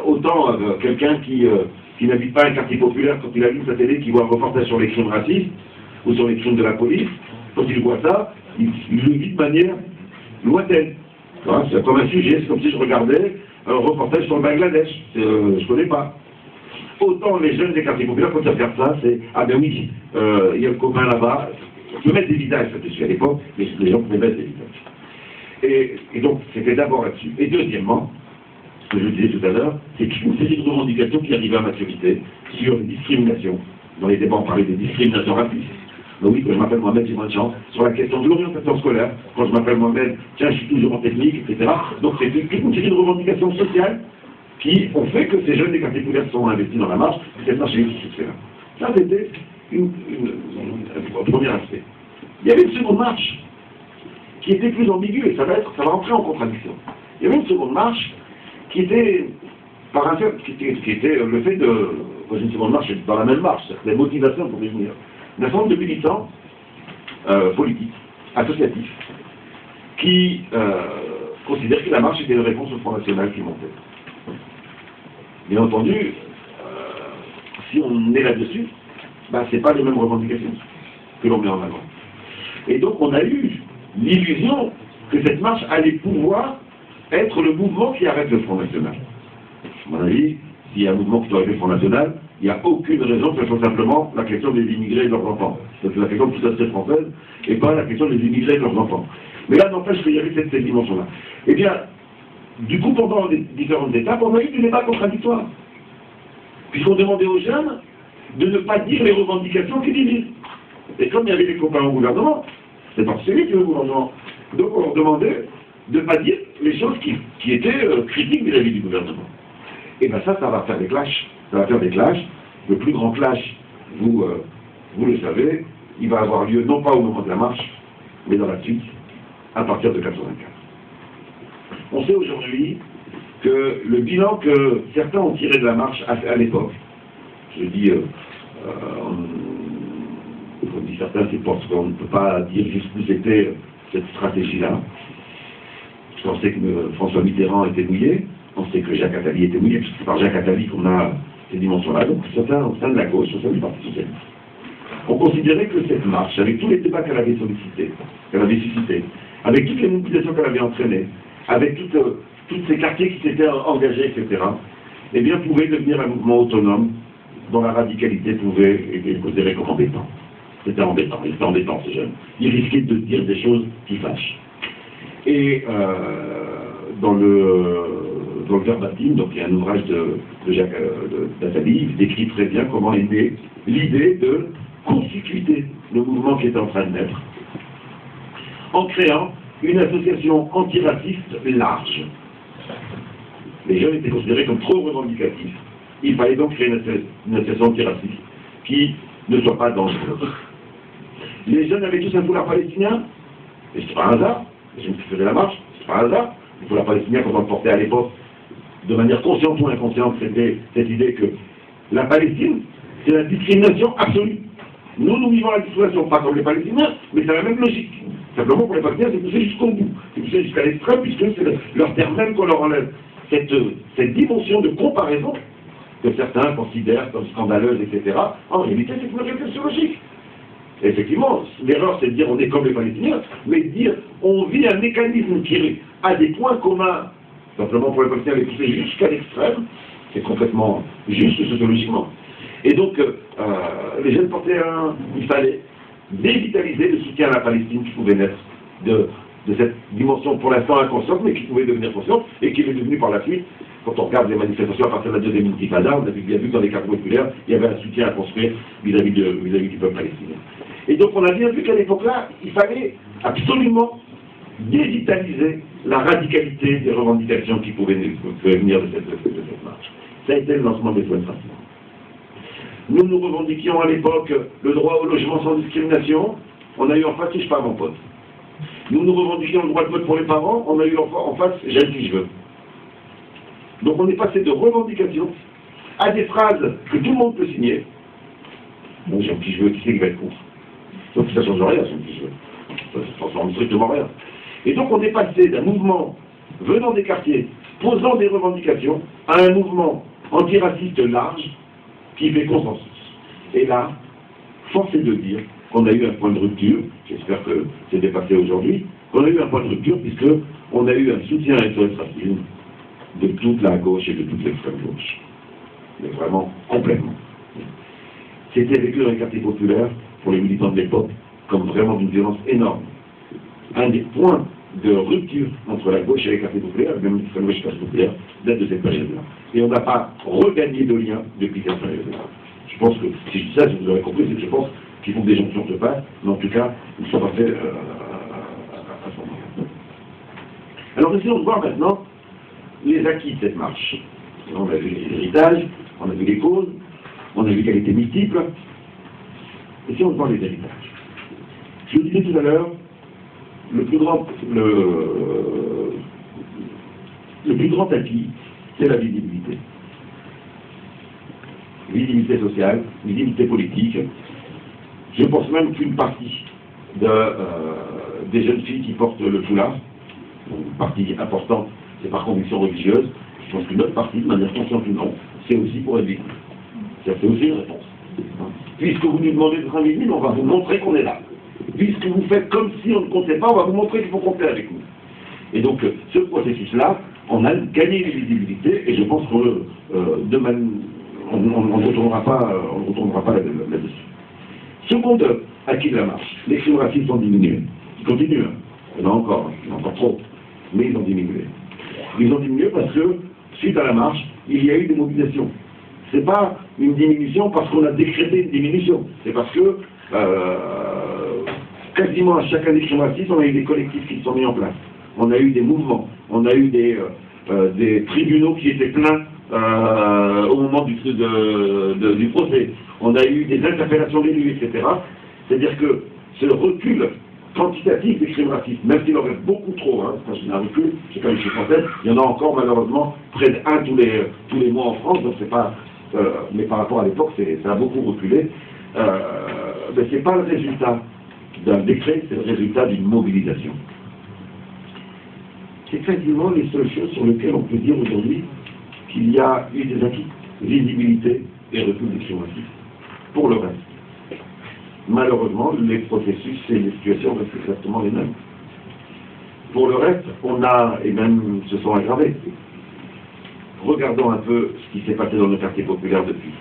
Autant quelqu'un qui n'habite pas un quartier populaire, quand il allume sa télé, qui voit un reportage sur les crimes racistes, ou sur les crimes de la police, quand il voit ça, il le vit de manière lointaine. C'est comme un sujet, c'est comme si je regardais un reportage sur le Bangladesh. Je ne connais pas. autant les jeunes des quartiers populaires, quand ils regardent ça, c'est « Ah ben oui, il y a le copain là-bas », on peut mettre des visages là-dessus à l'époque, mais les gens pouvaient mettre des visages. Et donc, c'était d'abord là-dessus. Et deuxièmement, ce que je disais tout à l'heure, c'est qu'une série de revendications qui arrivaient à maturité sur les discriminations. Dans les débats, on parlait des discriminations racistes. Donc oui, quand je m'appelle Mohamed, j'ai moins de chance. Sur la question de l'orientation scolaire, quand je m'appelle Mohamed, tiens, je suis toujours en technique, etc. Donc c'est une série de revendications sociales qui ont fait que ces jeunes des quartiers populaires sont investis dans la marche, et cette marche a eu ce succès-là. Ça, c'était un premier aspect. Il y avait une seconde marche qui était plus ambiguë, et ça va rentrer en contradiction. Il y avait une seconde marche qui était, qui était le fait de, dans une seconde marche, dans la même marche, les motivations pour y venir. Un certain nombre de militants politiques, associatifs, qui considèrent que la marche était une réponse au Front National qui montait. Bien entendu, si on est là-dessus, ben, ce n'est pas les mêmes revendications que l'on met en avant. Et donc on a eu l'illusion que cette marche allait pouvoir être le mouvement qui arrête le Front National. À mon avis, s'il y a un mouvement qui doit arrêter le Front National, il n'y a aucune raison que ce soit simplement la question des immigrés et de leurs enfants. C'est la question de toute la société française et pas la question des immigrés et de leurs enfants. Mais là, n'empêche qu'il y avait cette dimension-là. Eh bien, du coup, pendant les différentes étapes, on a eu des débats contradictoires. Puisqu'on demandait aux jeunes de ne pas dire les revendications qui divisent. Et comme il y avait des copains au gouvernement, c'est particulier que le gouvernement. Donc on leur demandait de ne pas dire les choses qui étaient critiques vis-à-vis du gouvernement. Et bien ça va faire des clashs. Ça va faire des clashs. Le plus grand clash, vous le savez, il va avoir lieu non pas au moment de la marche, mais dans la suite, à partir de 1984. On sait aujourd'hui que le bilan que certains ont tiré de la marche à l'époque, je dis, on dit certains, c'est parce qu'on ne peut pas dire jusqu'où c'était cette stratégie-là. On sait que François Mitterrand était mouillé, on sait que Jacques Attali était mouillé, puisque c'est par Jacques Attali qu'on a ces dimensions-là. Donc certains, au sein de la gauche, au sein du Parti socialiste, on considérait que cette marche, avec tous les débats qu'elle avait sollicités, qu'elle avait suscités, avec toutes les mobilisations qu'elle avait entraînées, avec tous ces quartiers qui s'étaient engagés, etc., eh bien, pouvait devenir un mouvement autonome dont la radicalité pouvait être considérée comme embêtant. C'était embêtant, ils étaient embêtants, ces jeunes. Ils risquaient de dire des choses qui fâchent. Et dans le verbatim, donc il y a un ouvrage de Jacques Attali, il décrit très bien comment est née l'idée de constituer le mouvement qui était en train de naître, en créant une association antiraciste large. Les jeunes étaient considérés comme trop revendicatifs. Il fallait donc créer une association antiraciste qui ne soit pas dangereuse. Les jeunes avaient tous un foulard palestinien, et c'est pas un hasard, les jeunes qui faisaient la marche, c'est pas un hasard. Le foulard palestinien, quand on le portait à l'époque, de manière consciente ou inconsciente, c'était cette idée que la Palestine, c'est la discrimination absolue. Nous vivons la discrimination, pas comme les Palestiniens, mais c'est la même logique. Simplement, pour les Palestiniens, c'est poussé jusqu'au bout. C'est poussé jusqu'à l'extrême, puisque c'est leur terre même qu'on leur enlève. Cette dimension de comparaison que certains considèrent comme scandaleuse, etc., en réalité, c'est une réflexion logique. Et effectivement, l'erreur, c'est de dire on est comme les Palestiniens, mais de dire on vit un mécanisme qui a des points communs, simplement pour les Palestiniens, les pousser jusqu'à l'extrême, c'est complètement juste sociologiquement. Et donc, les jeunes portaient il fallait dévitaliser le soutien à la Palestine qui pouvait naître de cette dimension pour l'instant inconsciente, mais qui pouvait devenir consciente, et qui est devenue par la suite, quand on regarde les manifestations à partir de la deuxième intifada, on a bien vu que dans les quartiers populaires, il y avait un soutien à construire vis-à-vis du peuple palestinien. Et donc on a bien vu qu'à l'époque-là, il fallait absolument dévitaliser la radicalité des revendications qui pouvaient venir de cette marche. Ça a été le lancement des soins de racisme. Nous revendiquions à l'époque le droit au logement sans discrimination. On a eu en face, si je pars mon pote. Nous revendiquions le droit de vote pour les parents. On a eu en face, j'aime qui je veux. Donc on est passé de revendications à des phrases que tout le monde peut signer. Bon, j'aime qui je veux, qui c'est qui va être contre? Donc ça ne change rien, j'aime qui je veux. Ça ne transforme strictement rien. Et donc on est passé d'un mouvement venant des quartiers, posant des revendications, à un mouvement antiraciste large, qui fait consensus. Et là, force est de dire qu'on a eu un point de rupture, j'espère que c'est dépassé aujourd'hui, qu'on a eu un point de rupture puisqu'on a eu un soutien à SOS Racisme de toute la gauche et de toute l'extrême gauche. mais vraiment complètement. C'était vécu dans les quartiers populaires, pour les militants de l'époque, comme vraiment d'une violence énorme. Un des points de rupture entre la gauche et les quartiers populaires, même l'extrême gauche et les quartiers populaires, date de cette période-là. Et on n'a pas regagné de lien depuis cette période-là. Je pense que, si je dis ça, si vous aurez compris, c'est que je pense qu'il faut que des jonctions se passent, mais en tout cas, ils ne sont pas faits à ce moment-là. Alors essayons de voir maintenant les acquis de cette marche. On a vu les héritages, on a vu les causes, on a vu qu'elle était multiple. Essayons de voir les héritages. Je vous disais tout à l'heure, le plus grand acquis, c'est la visibilité. Visibilité sociale, visibilité politique. Je pense même qu'une partie des jeunes filles qui portent le foulard, une partie importante, c'est par conviction religieuse, je pense qu'une autre partie, de manière consciente ou non, c'est aussi pour être victime. C'est aussi une réponse. Puisque vous nous demandez d'être invisible, on va vous montrer qu'on est là. Puisque vous faites comme si on ne comptait pas, on va vous montrer qu'il faut compter avec nous. Et donc, ce processus-là, on a gagné les visibilités, et je pense qu'on ne retournera pas là-dessus. Seconde acquis de la marche, les crimes racistes ont diminué. Ils continuent, hein. Il y en a encore trop, mais ils ont diminué. Ils ont diminué parce que, suite à la marche, il y a eu des mobilisations. C'est pas une diminution parce qu'on a décrété une diminution, c'est parce que quasiment à chaque année crimes racistes, on a eu des collectifs qui se sont mis en place. On a eu des mouvements, on a eu des tribunaux qui étaient pleins au moment du procès. On a eu des interpellations d'élus, etc. C'est-à-dire que ce recul quantitatif des crimes racistes, même s'il en reste beaucoup trop, hein, quand je dis un recul, j'ai pas eu chiffre en tête, il y en a encore malheureusement près d'un tous les mois en France, donc c'est pas, mais par rapport à l'époque, ça a beaucoup reculé. Mais c'est pas le résultat d'un décret, c'est le résultat d'une mobilisation. C'est quasiment les seules choses sur lesquelles on peut dire aujourd'hui qu'il y a eu des acquis, visibilité et recul des crimes racistes. Pour le reste, malheureusement, les processus et les situations restent exactement les mêmes. Pour le reste, on a, et même se sont aggravés. Regardons un peu ce qui s'est passé dans nos quartiers populaires depuis.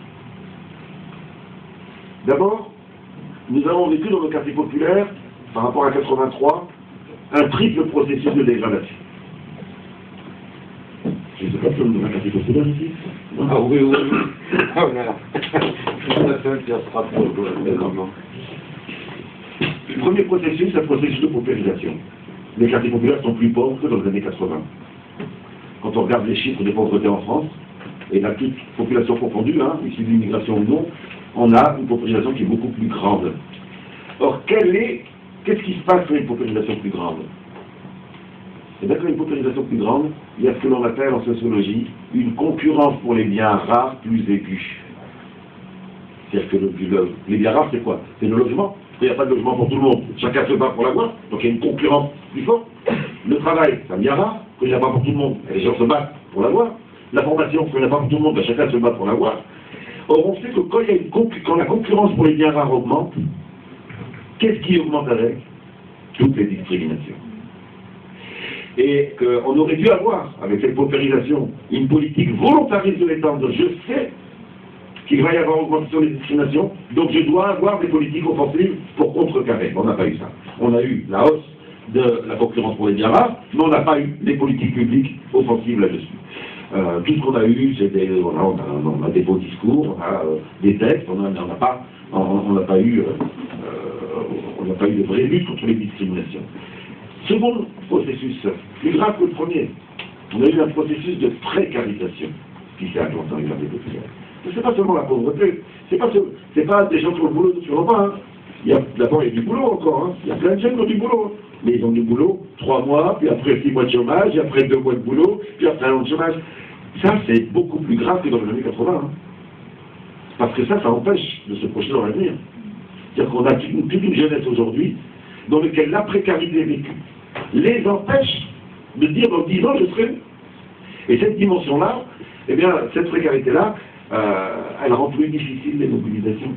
D'abord, nous avons vécu dans nos quartiers populaires, par rapport à 83, un triple processus de dégradation. Je ne sais pas si on a un quartier populaire ici. Ah oui, oui, oui. Ah voilà. Le premier processus, c'est le processus de paupérisation. Les quartiers populaires sont plus pauvres que dans les années 80. Quand on regarde les chiffres de pauvreté en France, et dans toute population confondue, hein, issue de l'immigration ou non, on a une paupérisation qui est beaucoup plus grande. Or, qu'est-ce qui se passe quand il y a une paupérisation plus grande? Et bien, quand il y a une paupérisation plus grande, il y a ce que l'on appelle en sociologie une concurrence pour les biens rares plus aiguë. C'est-à-dire que les biens rares, c'est quoi? C'est le logement. Il n'y a pas de logement pour tout le monde. Chacun se bat pour l'avoir, donc il y a une concurrence plus forte. Le travail, c'est un bien rare, qu'il n'y a pas pour tout le monde. Les gens se battent pour l'avoir. La formation, qu'il n'y a pas pour tout le monde, chacun se bat pour l'avoir. Or, on sait que quand la concurrence pour les biens rares augmente, qu'est-ce qui augmente avec? Toutes les discriminations. Et qu'on aurait dû avoir, avec cette paupérisation, une politique volontariste de l'État. Je sais qu'il va y avoir augmentation des discriminations, donc je dois avoir des politiques offensives pour contrecarrer. On n'a pas eu ça. On a eu la hausse de la concurrence pour les biens rares, mais on n'a pas eu des politiques publiques offensives là-dessus. Tout ce qu'on a eu, c'est on a des beaux discours, on a des textes, on n'a pas eu de vraie lutte contre les discriminations. Second processus, plus grave que le premier, on a eu un processus de précarisation qui s'est implanté dans les quartiers populaires. C'est pas seulement la pauvreté, c'est pas des gens qui ont le boulot, d'autres qui n'en ont pas. Hein. D'abord, il y a du boulot encore, hein. Il y a plein de jeunes qui ont du boulot. Hein. Mais ils ont du boulot 3 mois, puis après 6 mois de chômage, puis après 2 mois de boulot, puis après 1 an de chômage. Ça, c'est beaucoup plus grave que dans les années 80. Hein. Parce que ça empêche de se projeter dans l'avenir. C'est-à-dire qu'on a toute une jeunesse aujourd'hui dans laquelle la précarité vécue les empêche de dire dans 10 ans je serai. Et cette dimension-là, eh bien, cette précarité-là, elle rend plus difficile les mobilisations.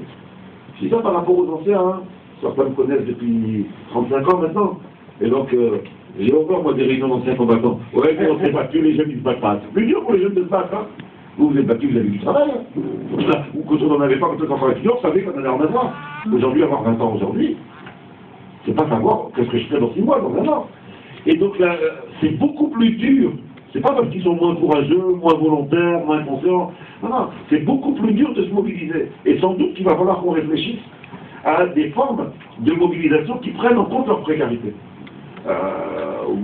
Je dis ça par rapport aux anciens, hein. Certains me connaissent depuis 35 ans maintenant. Et donc, j'ai encore, moi, des réunions d'anciens combattants. Ouais, mais on ne sait pas plus, les jeunes, ils ne se battent pas. C'est plus dur pour les jeunes de se battre, hein. Vous vous êtes battu, vous avez du travail. Hein. Ou quand on n'en avait pas, quand on était étudiant, on savait qu'on allait en avoir. Aujourd'hui, avoir 20 ans aujourd'hui, c'est pas savoir qu'est-ce que je fais dans 6 mois, dans 1 an. Et donc là, c'est beaucoup plus dur. C'est pas parce qu'ils sont moins courageux, moins volontaires, moins conscients. Non, non, c'est beaucoup plus dur de se mobiliser. Et sans doute qu'il va falloir qu'on réfléchisse à des formes de mobilisation qui prennent en compte leur précarité.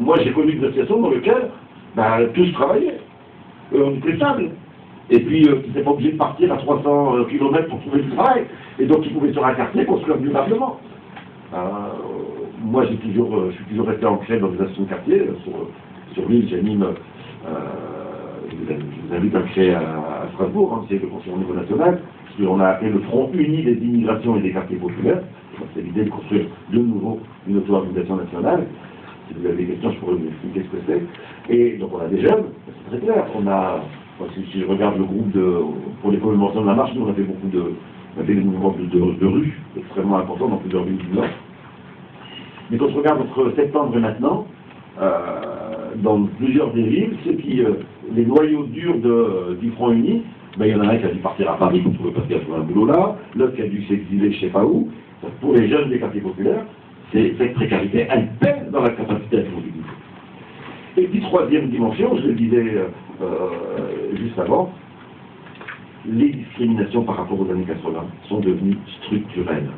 Moi, j'ai connu des associations dans lesquelles tous travaillaient. On était stables. Et puis, ils n'étaient pas obligés de partir à 300 km pour trouver du travail. Et donc, ils pouvaient sur un quartier construire durablement. Moi, je suis toujours resté ancré dans des associations de quartier. Sur l'île, j'anime, je vous invite à créer à Strasbourg, hein, c'est le conseil au niveau national. On a appelé le Front uni des immigrations et des quartiers populaires. C'est l'idée de construire de nouveau une auto-organisation nationale. Si vous avez des questions, je pourrais vous expliquer ce que c'est. Et donc on a des jeunes, c'est très clair. Si je regarde le groupe pour les commémorations de la marche, nous on a fait beaucoup des mouvements de rue, extrêmement importants dans plusieurs villes du Nord. Mais quand on regarde entre septembre et maintenant, dans plusieurs des villes, les noyaux durs du Front uni, il y en a un qui a dû partir à Paris pour trouver parce qu'il a trouvé un boulot là, l'autre qui a dû s'exiler je ne sais pas où. Pour les jeunes des quartiers populaires, cette précarité, elle pèse dans la capacité à se mobiliser. Et puis troisième dimension, je le disais juste avant, les discriminations par rapport aux années 80 sont devenues structurelles.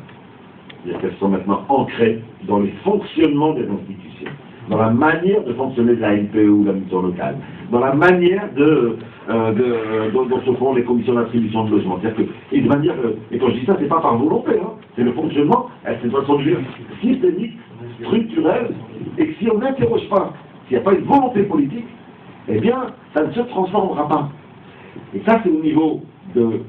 C'est-à-dire qu'elles sont maintenant ancrées dans les fonctionnements des institutions, dans la manière de fonctionner de la NPE ou la mission locale, dans la manière dont se font les commissions d'attribution de logement. Et quand je dis ça, c'est pas par volonté, hein, c'est le fonctionnement, c'est de façon systémique, structurelle, et que si on n'interroge pas, s'il n'y a pas une volonté politique, eh bien, ça ne se transformera pas. Et ça, c'est au niveau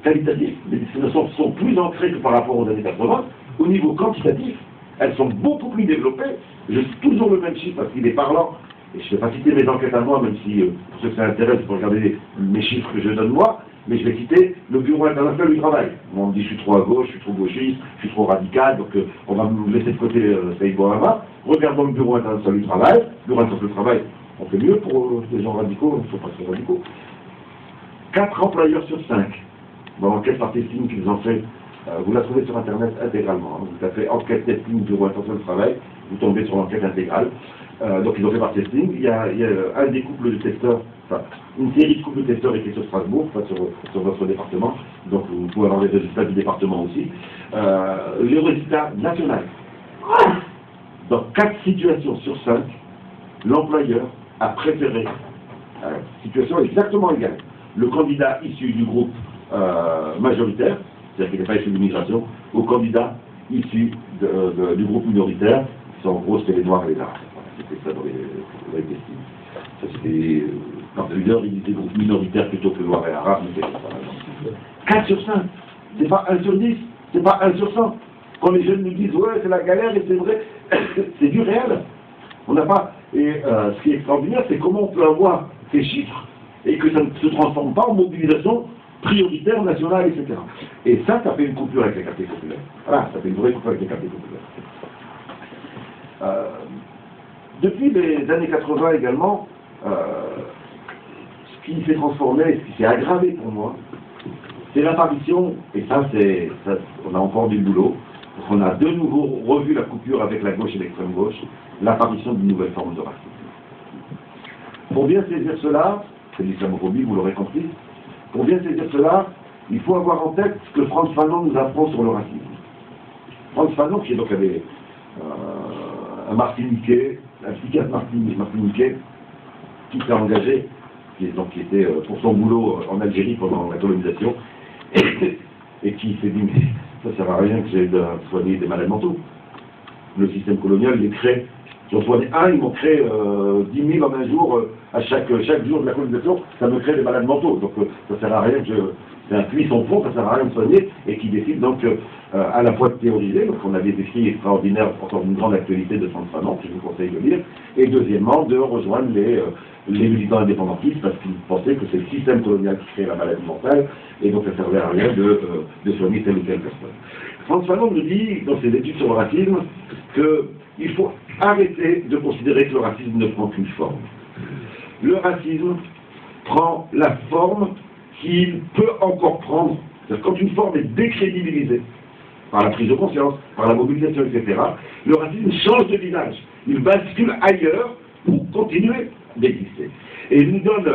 qualitatif, les discriminations sont plus ancrées que par rapport aux années 80. Au niveau quantitatif, elles sont beaucoup plus développées. J'ai toujours le même chiffre parce qu'il est parlant. Et je ne vais pas citer mes enquêtes à moi, même si, pour ceux que ça intéresse, il faut regarder mes chiffres que je donne moi, mais je vais citer le Bureau international du travail. On me dit je suis trop à gauche, je suis trop gauchiste, je suis trop radical, donc on va me laisser de côté Saïd Bouhama. Regardons le Bureau international du travail. Le Bureau international du travail, on fait mieux pour les gens radicaux, il ne faut pas très radicaux. 4 employeurs sur 5, dans l'enquête par testing qu'ils ont fait, vous la trouvez sur Internet intégralement. Hein. Vous tapez enquête testing Bureau international du travail, vous tombez sur l'enquête intégrale. Donc ils ont fait par testing. Il y a un des couples de testeurs, enfin une série de couples de testeurs était sur Strasbourg, enfin sur votre département. Donc vous pouvez avoir les résultats du département aussi. Les résultats nationaux. Dans 4 situations sur 5, l'employeur a préféré, situation exactement égale, le candidat issu du groupe majoritaire, c'est-à-dire qu'il n'est pas issu de l'immigration, au candidat issu du groupe minoritaire, qui sont en gros c'était les Noirs et les Arabes. C'était ça dans les testings. Ça c'était, quand le leader il disait groupe minoritaire plutôt que Noirs et Arabes, mais c'est ça. 4 sur 5, c'est pas 1 sur 10, c'est pas 1 sur 100. Quand les jeunes nous disent ouais c'est la galère et c'est vrai, c'est du réel. On n'a pas. Et ce qui est extraordinaire, c'est comment on peut avoir ces chiffres et que ça ne se transforme pas en mobilisation prioritaire, nationale, etc. Et ça fait une coupure avec les quartiers populaires. Voilà, ça fait une vraie coupure avec les quartiers populaires. Depuis les années 80 également, ce qui s'est transformé, ce qui s'est aggravé pour moi, c'est l'apparition, et ça, on a encore du boulot, parce qu'on a de nouveau revu la coupure avec la gauche et l'extrême gauche, l'apparition d'une nouvelle forme de racisme. Pour bien saisir cela, c'est l'islamophobie, vous l'aurez compris, pour bien saisir cela, il faut avoir en tête ce que Frantz Fanon nous apprend sur le racisme. Frantz Fanon, qui est donc un Martiniquais, un psychiatre martiniquais, qui s'est engagé, qui était pour son boulot en Algérie pendant la colonisation, et qui s'est dit, mais ça ne sert à rien que j'ai de soigner des malades mentaux. Le système colonial les crée. J'en soigne un, ils m'ont créé 10 000 en un jour, à chaque jour de la colonisation, ça me crée des malades mentaux. Donc ça ne sert à rien que c'est un puits sans fond, ça ne sert à rien de soigner, et qui décide donc à la fois de théoriser, donc on a des écrits extraordinaires, encore une grande actualité de Frantz Fanon, que je vous conseille de lire, et deuxièmement, de rejoindre les militants indépendantistes, parce qu'ils pensaient que c'est le système colonial qui crée la maladie mentale, et donc ça ne servait à rien de soigner telle ou telle personne. Frantz Fanon nous dit, dans ses études sur le racisme, qu'il faut arrêter de considérer que le racisme ne prend qu'une forme. Le racisme prend la forme qu'il peut encore prendre. C'est-à-dire quand une forme est décrédibilisée par la prise de conscience, par la mobilisation, etc., le racisme change de visage. Il bascule ailleurs pour continuer d'exister. Et il nous donne,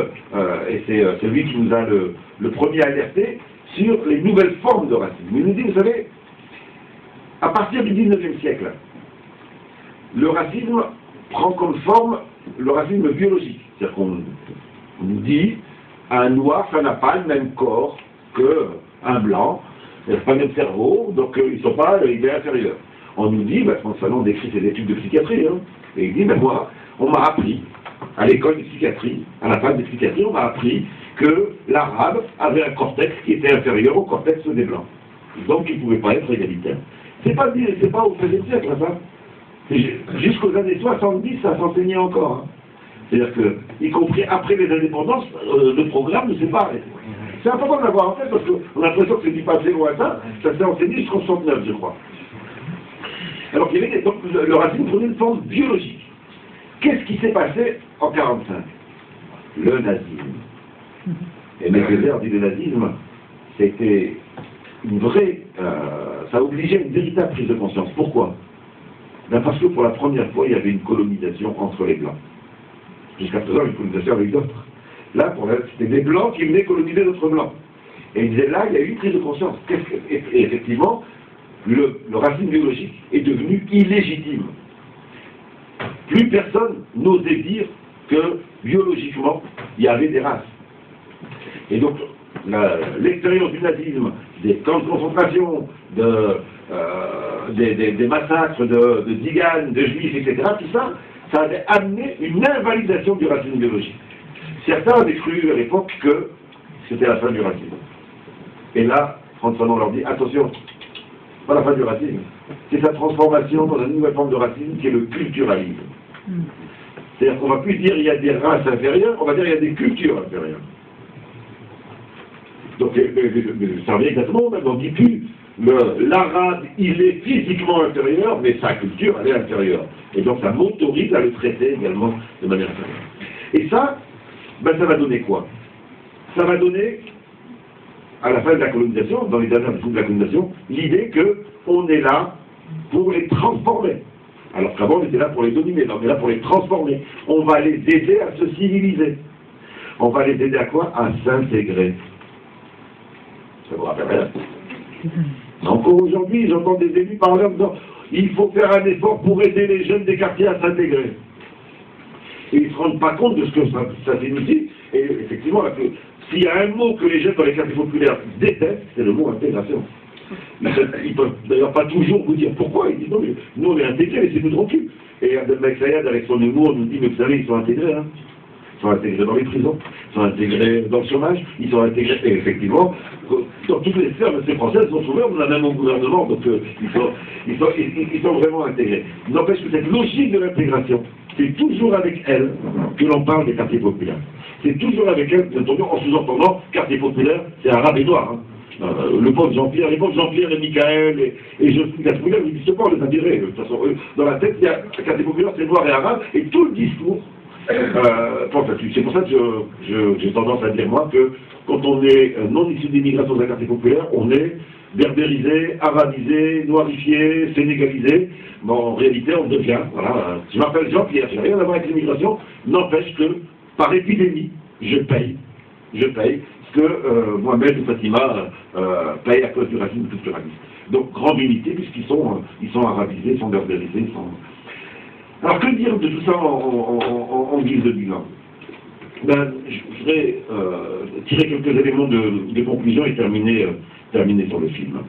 et c'est lui qui nous a le premier alerté, sur les nouvelles formes de racisme. Il nous dit, vous savez, à partir du 19e siècle, le racisme prend comme forme le racisme biologique. C'est-à-dire qu'on nous dit, un noir, ça n'a pas le même corps qu'un blanc, il n'a pas le même cerveau, donc ils ne sont pas, il est inférieur. On nous dit, Frantz Fanon décrit ses études de psychiatrie, hein, et il dit, moi, on m'a appris, à l'école de psychiatrie, à la fac de psychiatrie, on m'a appris que l'arabe avait un cortex qui était inférieur au cortex des blancs. Donc il ne pouvait pas être égalitaire. C'est pas au XVIe siècle, ça. Jusqu'aux années 70, ça s'enseignait encore. Hein. C'est-à-dire que, y compris après les indépendances, le programme ne s'est pas arrêté. C'est important de l'avoir en tête parce qu'on a l'impression que c'est du passé lointain, ça s'est enseigné jusqu'en 69, je crois. Alors qu'il y avait donc le racisme prenait une forme biologique. Qu'est-ce qui s'est passé en 1945? Le nazisme. Et Medvedev dit le nazisme, c'était une vraie... ça obligeait une véritable prise de conscience. Pourquoi? Parce que pour la première fois, il y avait une colonisation entre les Blancs. Jusqu'à présent, une colonisation avec d'autres. Là, c'était des Blancs qui venaient coloniser d'autres Blancs. Et il disait, là, il y a eu une prise de conscience. Et effectivement, le racisme biologique est devenu illégitime. Plus personne n'osait dire que, biologiquement, il y avait des races. Et donc, l'expérience du nazisme, des camps de concentration, des massacres de tziganes, de juifs, etc., tout ça, ça avait amené une invalidation du racisme biologique. Certains avaient cru à l'époque que c'était la fin du racisme. Et là, Frantz Fanon leur dit, attention, pas la fin du racisme, c'est sa transformation dans une nouvelle forme de racisme qui est le culturalisme. C'est-à-dire qu'on ne va plus dire il y a des races inférieures, on va dire il y a des cultures inférieures. Donc, ça revient exactement, on ne dit plus l'arabe, il est physiquement inférieur, mais sa culture, elle est inférieure. Et donc, ça m'autorise à le traiter également de manière inférieure. Et ça, ça va donner quoi? Ça va donner, à la fin de la colonisation, dans les dernières décennies de la colonisation, l'idée qu'on est là pour les transformer. Alors qu'avant, on était là pour les dominer, on est là pour les transformer. On va les aider à se civiliser. On va les aider à quoi? À s'intégrer. Ça vous rappelle rien? Encore aujourd'hui, j'entends des élus parler en disant il faut faire un effort pour aider les jeunes des quartiers à s'intégrer. Et ils ne se rendent pas compte de ce que ça signifie. Et effectivement, s'il y a un mot que les jeunes dans les quartiers populaires détestent, c'est le mot intégration. Ils ne peuvent d'ailleurs pas toujours vous dire pourquoi. Ils disent non, mais nous on est intégrés, laissez-nous tranquilles. Et Abdelmak Sayad, avec son humour, nous dit mais vous savez, ils sont intégrés. Hein. Ils sont intégrés dans les prisons, ils sont intégrés dans le chômage, ils sont intégrés, et effectivement, dans toutes les sphères de ces françaises sont souvent, on a même au gouvernement, donc ils sont vraiment intégrés. N'empêche que cette logique de l'intégration, c'est toujours avec elle que l'on parle des quartiers populaires. C'est toujours avec elle, en sous-entendant, quartier populaire, c'est arabe et noir. Hein. Le pauvre Jean-Pierre, les pauvres Jean-Pierre et Michael et Joseph Gaspoulier, ils disent pas, on les a virés. De toute façon, dans la tête, il y a un quartier populaire, c'est noir et arabe, et tout le discours pense là-dessus. C'est pour ça que j'ai tendance à dire, moi, que quand on est non issu d'immigration dans un quartier populaire, on est berbérisé, arabisé, noirifié, sénégalisé. Bon, en réalité, on devient, voilà, je m'appelle Jean-Pierre, j'ai rien à voir avec l'immigration, n'empêche que, par épidémie, je paye ce que Mohamed ou Fatima paye à cause du racisme culturaliste. Donc, grande unité, puisqu'ils sont arabisés, ils sont berbérisés, ils sont... Alors, que dire de tout ça en guise de bilan? Je voudrais tirer quelques éléments de conclusion et terminer sur le film.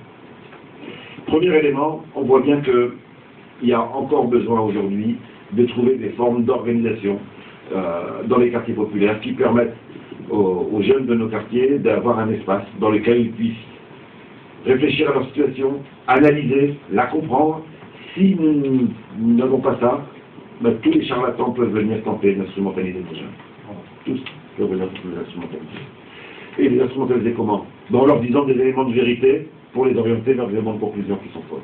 Premier élément, on voit bien qu'il y a encore besoin aujourd'hui de trouver des formes d'organisation dans les quartiers populaires qui permettent aux jeunes de nos quartiers d'avoir un espace dans lequel ils puissent réfléchir à leur situation, analyser, la comprendre. Si nous n'avons pas ça, tous les charlatans peuvent venir tenter d'instrumentaliser les jeunes. Tous peuvent venir tenter d'instrumentaliser. Et les instrumentaliser comment? En leur disant des éléments de vérité pour les orienter vers des éléments de conclusion qui sont fausses.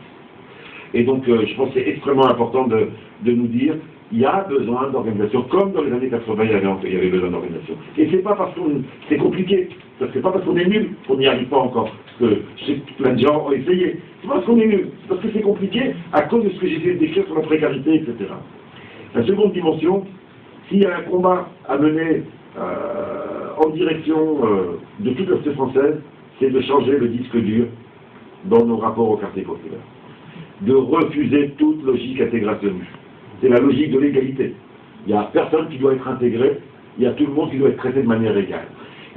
Et donc, je pense que c'est extrêmement important de nous dire, il y a besoin d'organisation, comme dans les années 80, il y avait besoin d'organisation. Et c'est pas parce qu'on c'est compliqué, c'est pas parce qu'on est nul qu'on n'y arrive pas encore. Parce que je sais que plein de gens ont essayé. C'est pas parce qu'on est nul, c'est parce que c'est compliqué à cause de ce que j'ai essayé de décrire sur la précarité, etc. La seconde dimension, s'il y a un combat à mener en direction de toute la société française, c'est de changer le disque dur dans nos rapports au quartier populaire. De refuser toute logique intégrationniste. C'est la logique de l'égalité. Il n'y a personne qui doit être intégré, il y a tout le monde qui doit être traité de manière égale.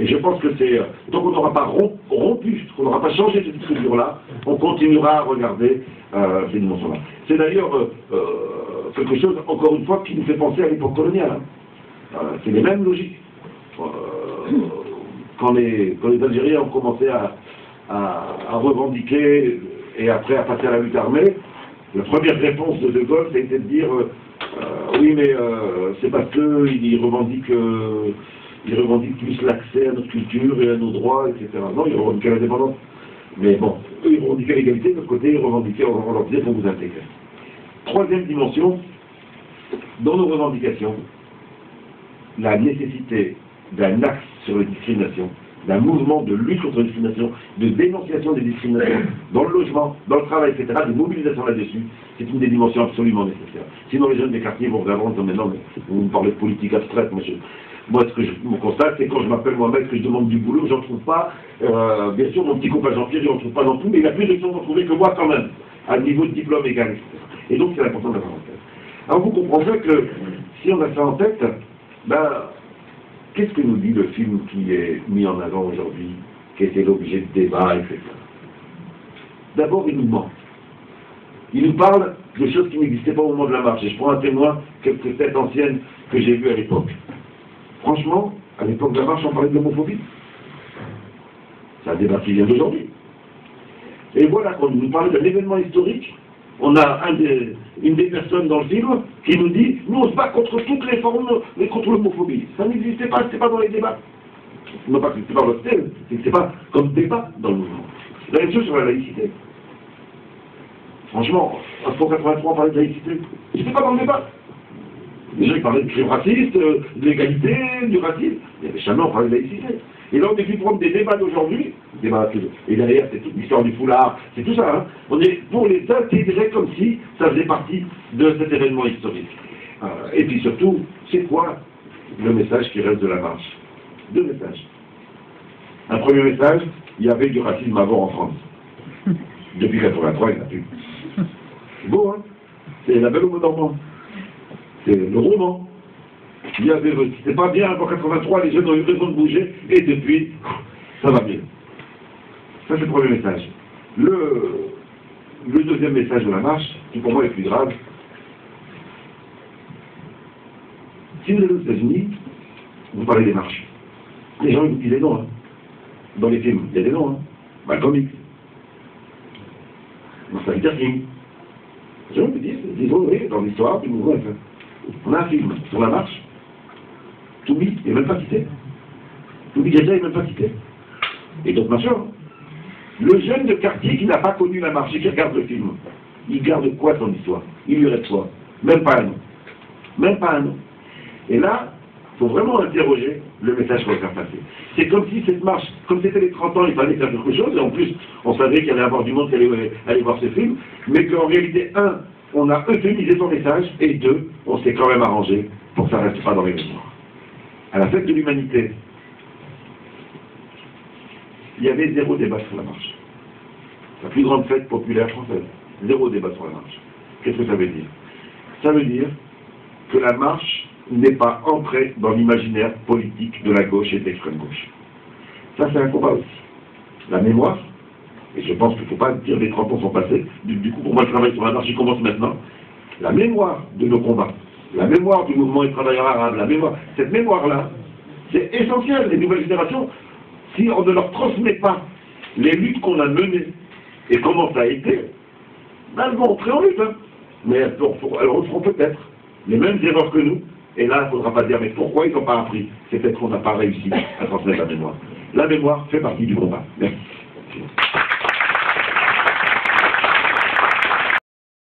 Et je pense que c'est, tant qu'on n'aura pas rompu, qu'on n'aura pas changé cette structure-là, on continuera à regarder ces dimensions-là. C'est d'ailleurs quelque chose, encore une fois, qui nous fait penser à l'époque coloniale. C'est les mêmes logiques. Quand les Algériens ont commencé à revendiquer et après à passer à la lutte armée, la première réponse de Gaulle, ça a été de dire oui, mais c'est parce qu'ils revendiquent plus l'accès à notre culture et à nos droits, etc. Non, ils revendiquaient l'indépendance. Mais bon, eux, ils revendiquaient l'égalité, de notre côté, ils revendiquaient, on leur disait qu'on vous intégrer. Troisième dimension, dans nos revendications, la nécessité d'un axe sur les discriminations, d'un mouvement de lutte contre les discriminations, de dénonciation des discriminations, dans le logement, dans le travail, etc., de mobilisation là-dessus, c'est une des dimensions absolument nécessaires. Sinon, les jeunes des quartiers vont regarder en disant, mais non, mais vous me parlez de politique abstraite. Moi, ce que je me constate, c'est quand je m'appelle Mohamed, que je demande du boulot, j'en trouve pas. Bien sûr, mon petit copain Jean-Pierre, j'en trouve pas non plus, mais il a plus de chances d'en trouver que moi quand même, à niveau de diplôme égal, etc. Et donc, c'est important d'avoir en tête. Alors, vous comprendrez que si on a ça en tête, ben, qu'est-ce que nous dit le film qui est mis en avant aujourd'hui, qui était l'objet de débat, etc. D'abord, il nous ment. Il nous parle de choses qui n'existaient pas au moment de la marche. Et je prends un témoin, quelques têtes anciennes que j'ai vues à l'époque. Franchement, à l'époque de la marche, on parlait de l'homophobie. C'est un débat qui vient d'aujourd'hui. Et voilà, quand nous parle d'un événement historique, on a une des personnes dans le film qui nous dit « Nous, on se bat contre toutes les formes, mais contre l'homophobie. » Ça n'existait pas, c'était pas dans les débats. Non pas que c'était pas votre thème, c'est que c'est pas comme débat dans le mouvement. La même chose sur la laïcité. Franchement, en 1983, on parlait de laïcité. C'était pas dans le débat. Les gens ils parlaient de crimes racistes, de l'égalité, du racisme. Mais jamais on parlait de laïcité. Et là, on est venu prendre des débats d'aujourd'hui, et derrière, c'est toute l'histoire du foulard, c'est tout ça, hein. On est pour les intégrer comme si ça faisait partie de cet événement historique. Et puis surtout, c'est quoi le message qui reste de la marche? Deux messages. Un premier message, il y avait du racisme avant en France. Depuis 1983, il n'y en a plus. C'est beau, hein? C'est la belle homo normande. C'est le roman. Il y avait, c'était pas bien avant 83, les jeunes ont eu raison de bouger, et depuis, ça va bien. Ça, c'est le premier message. Le deuxième message de la marche, qui pour moi est plus grave, si vous allez aux États-Unis, vous parlez des marches. Les gens, ils disent des noms, hein. Dans les films, il y a des noms, hein. Malcolm X. Martin Luther King. Les gens me disent, oui, dans l'histoire du mouvement, on a un film sur la marche. Toubi n'est même pas cité. Toubi Gadia n'est même pas cité. Et d'autres marcheurs. Le jeune de quartier qui n'a pas connu la marche et qui regarde le film, il garde quoi son histoire? Il lui reste quoi? Même pas un nom. Même pas un nom. Et là, il faut vraiment interroger le message qu'on va faire passer. C'est comme si cette marche, comme c'était les 30 ans, il fallait faire quelque chose, et en plus, on savait qu'il allait y avoir du monde qui allait aller voir ce film, mais qu'en réalité, un, on a euphémisé son message, et deux, on s'est quand même arrangé pour que ça ne reste pas dans les mémoires. À la fête de l'humanité, il y avait zéro débat sur la marche. La plus grande fête populaire française. Zéro débat sur la marche. Qu'est-ce que ça veut dire? Ça veut dire que la marche n'est pas entrée dans l'imaginaire politique de la gauche et de l'extrême gauche. Ça, c'est un combat aussi. La mémoire, et je pense qu'il ne faut pas dire les 30 ans sont passés, du coup, pour moi, le travail sur la marche, il commence maintenant. La mémoire de nos combats, la mémoire du mouvement des travailleurs arabes, la mémoire, cette mémoire-là, c'est essentiel. Les nouvelles générations, si on ne leur transmet pas les luttes qu'on a menées et comment ça a été, ben elles vont entrer en lutte. Hein. Mais elles referont peut-être les mêmes erreurs que nous. Et là, il ne faudra pas dire, mais pourquoi ils n'ont pas appris? C'est peut-être qu'on n'a pas réussi à transmettre la mémoire. La mémoire fait partie du combat. Merci.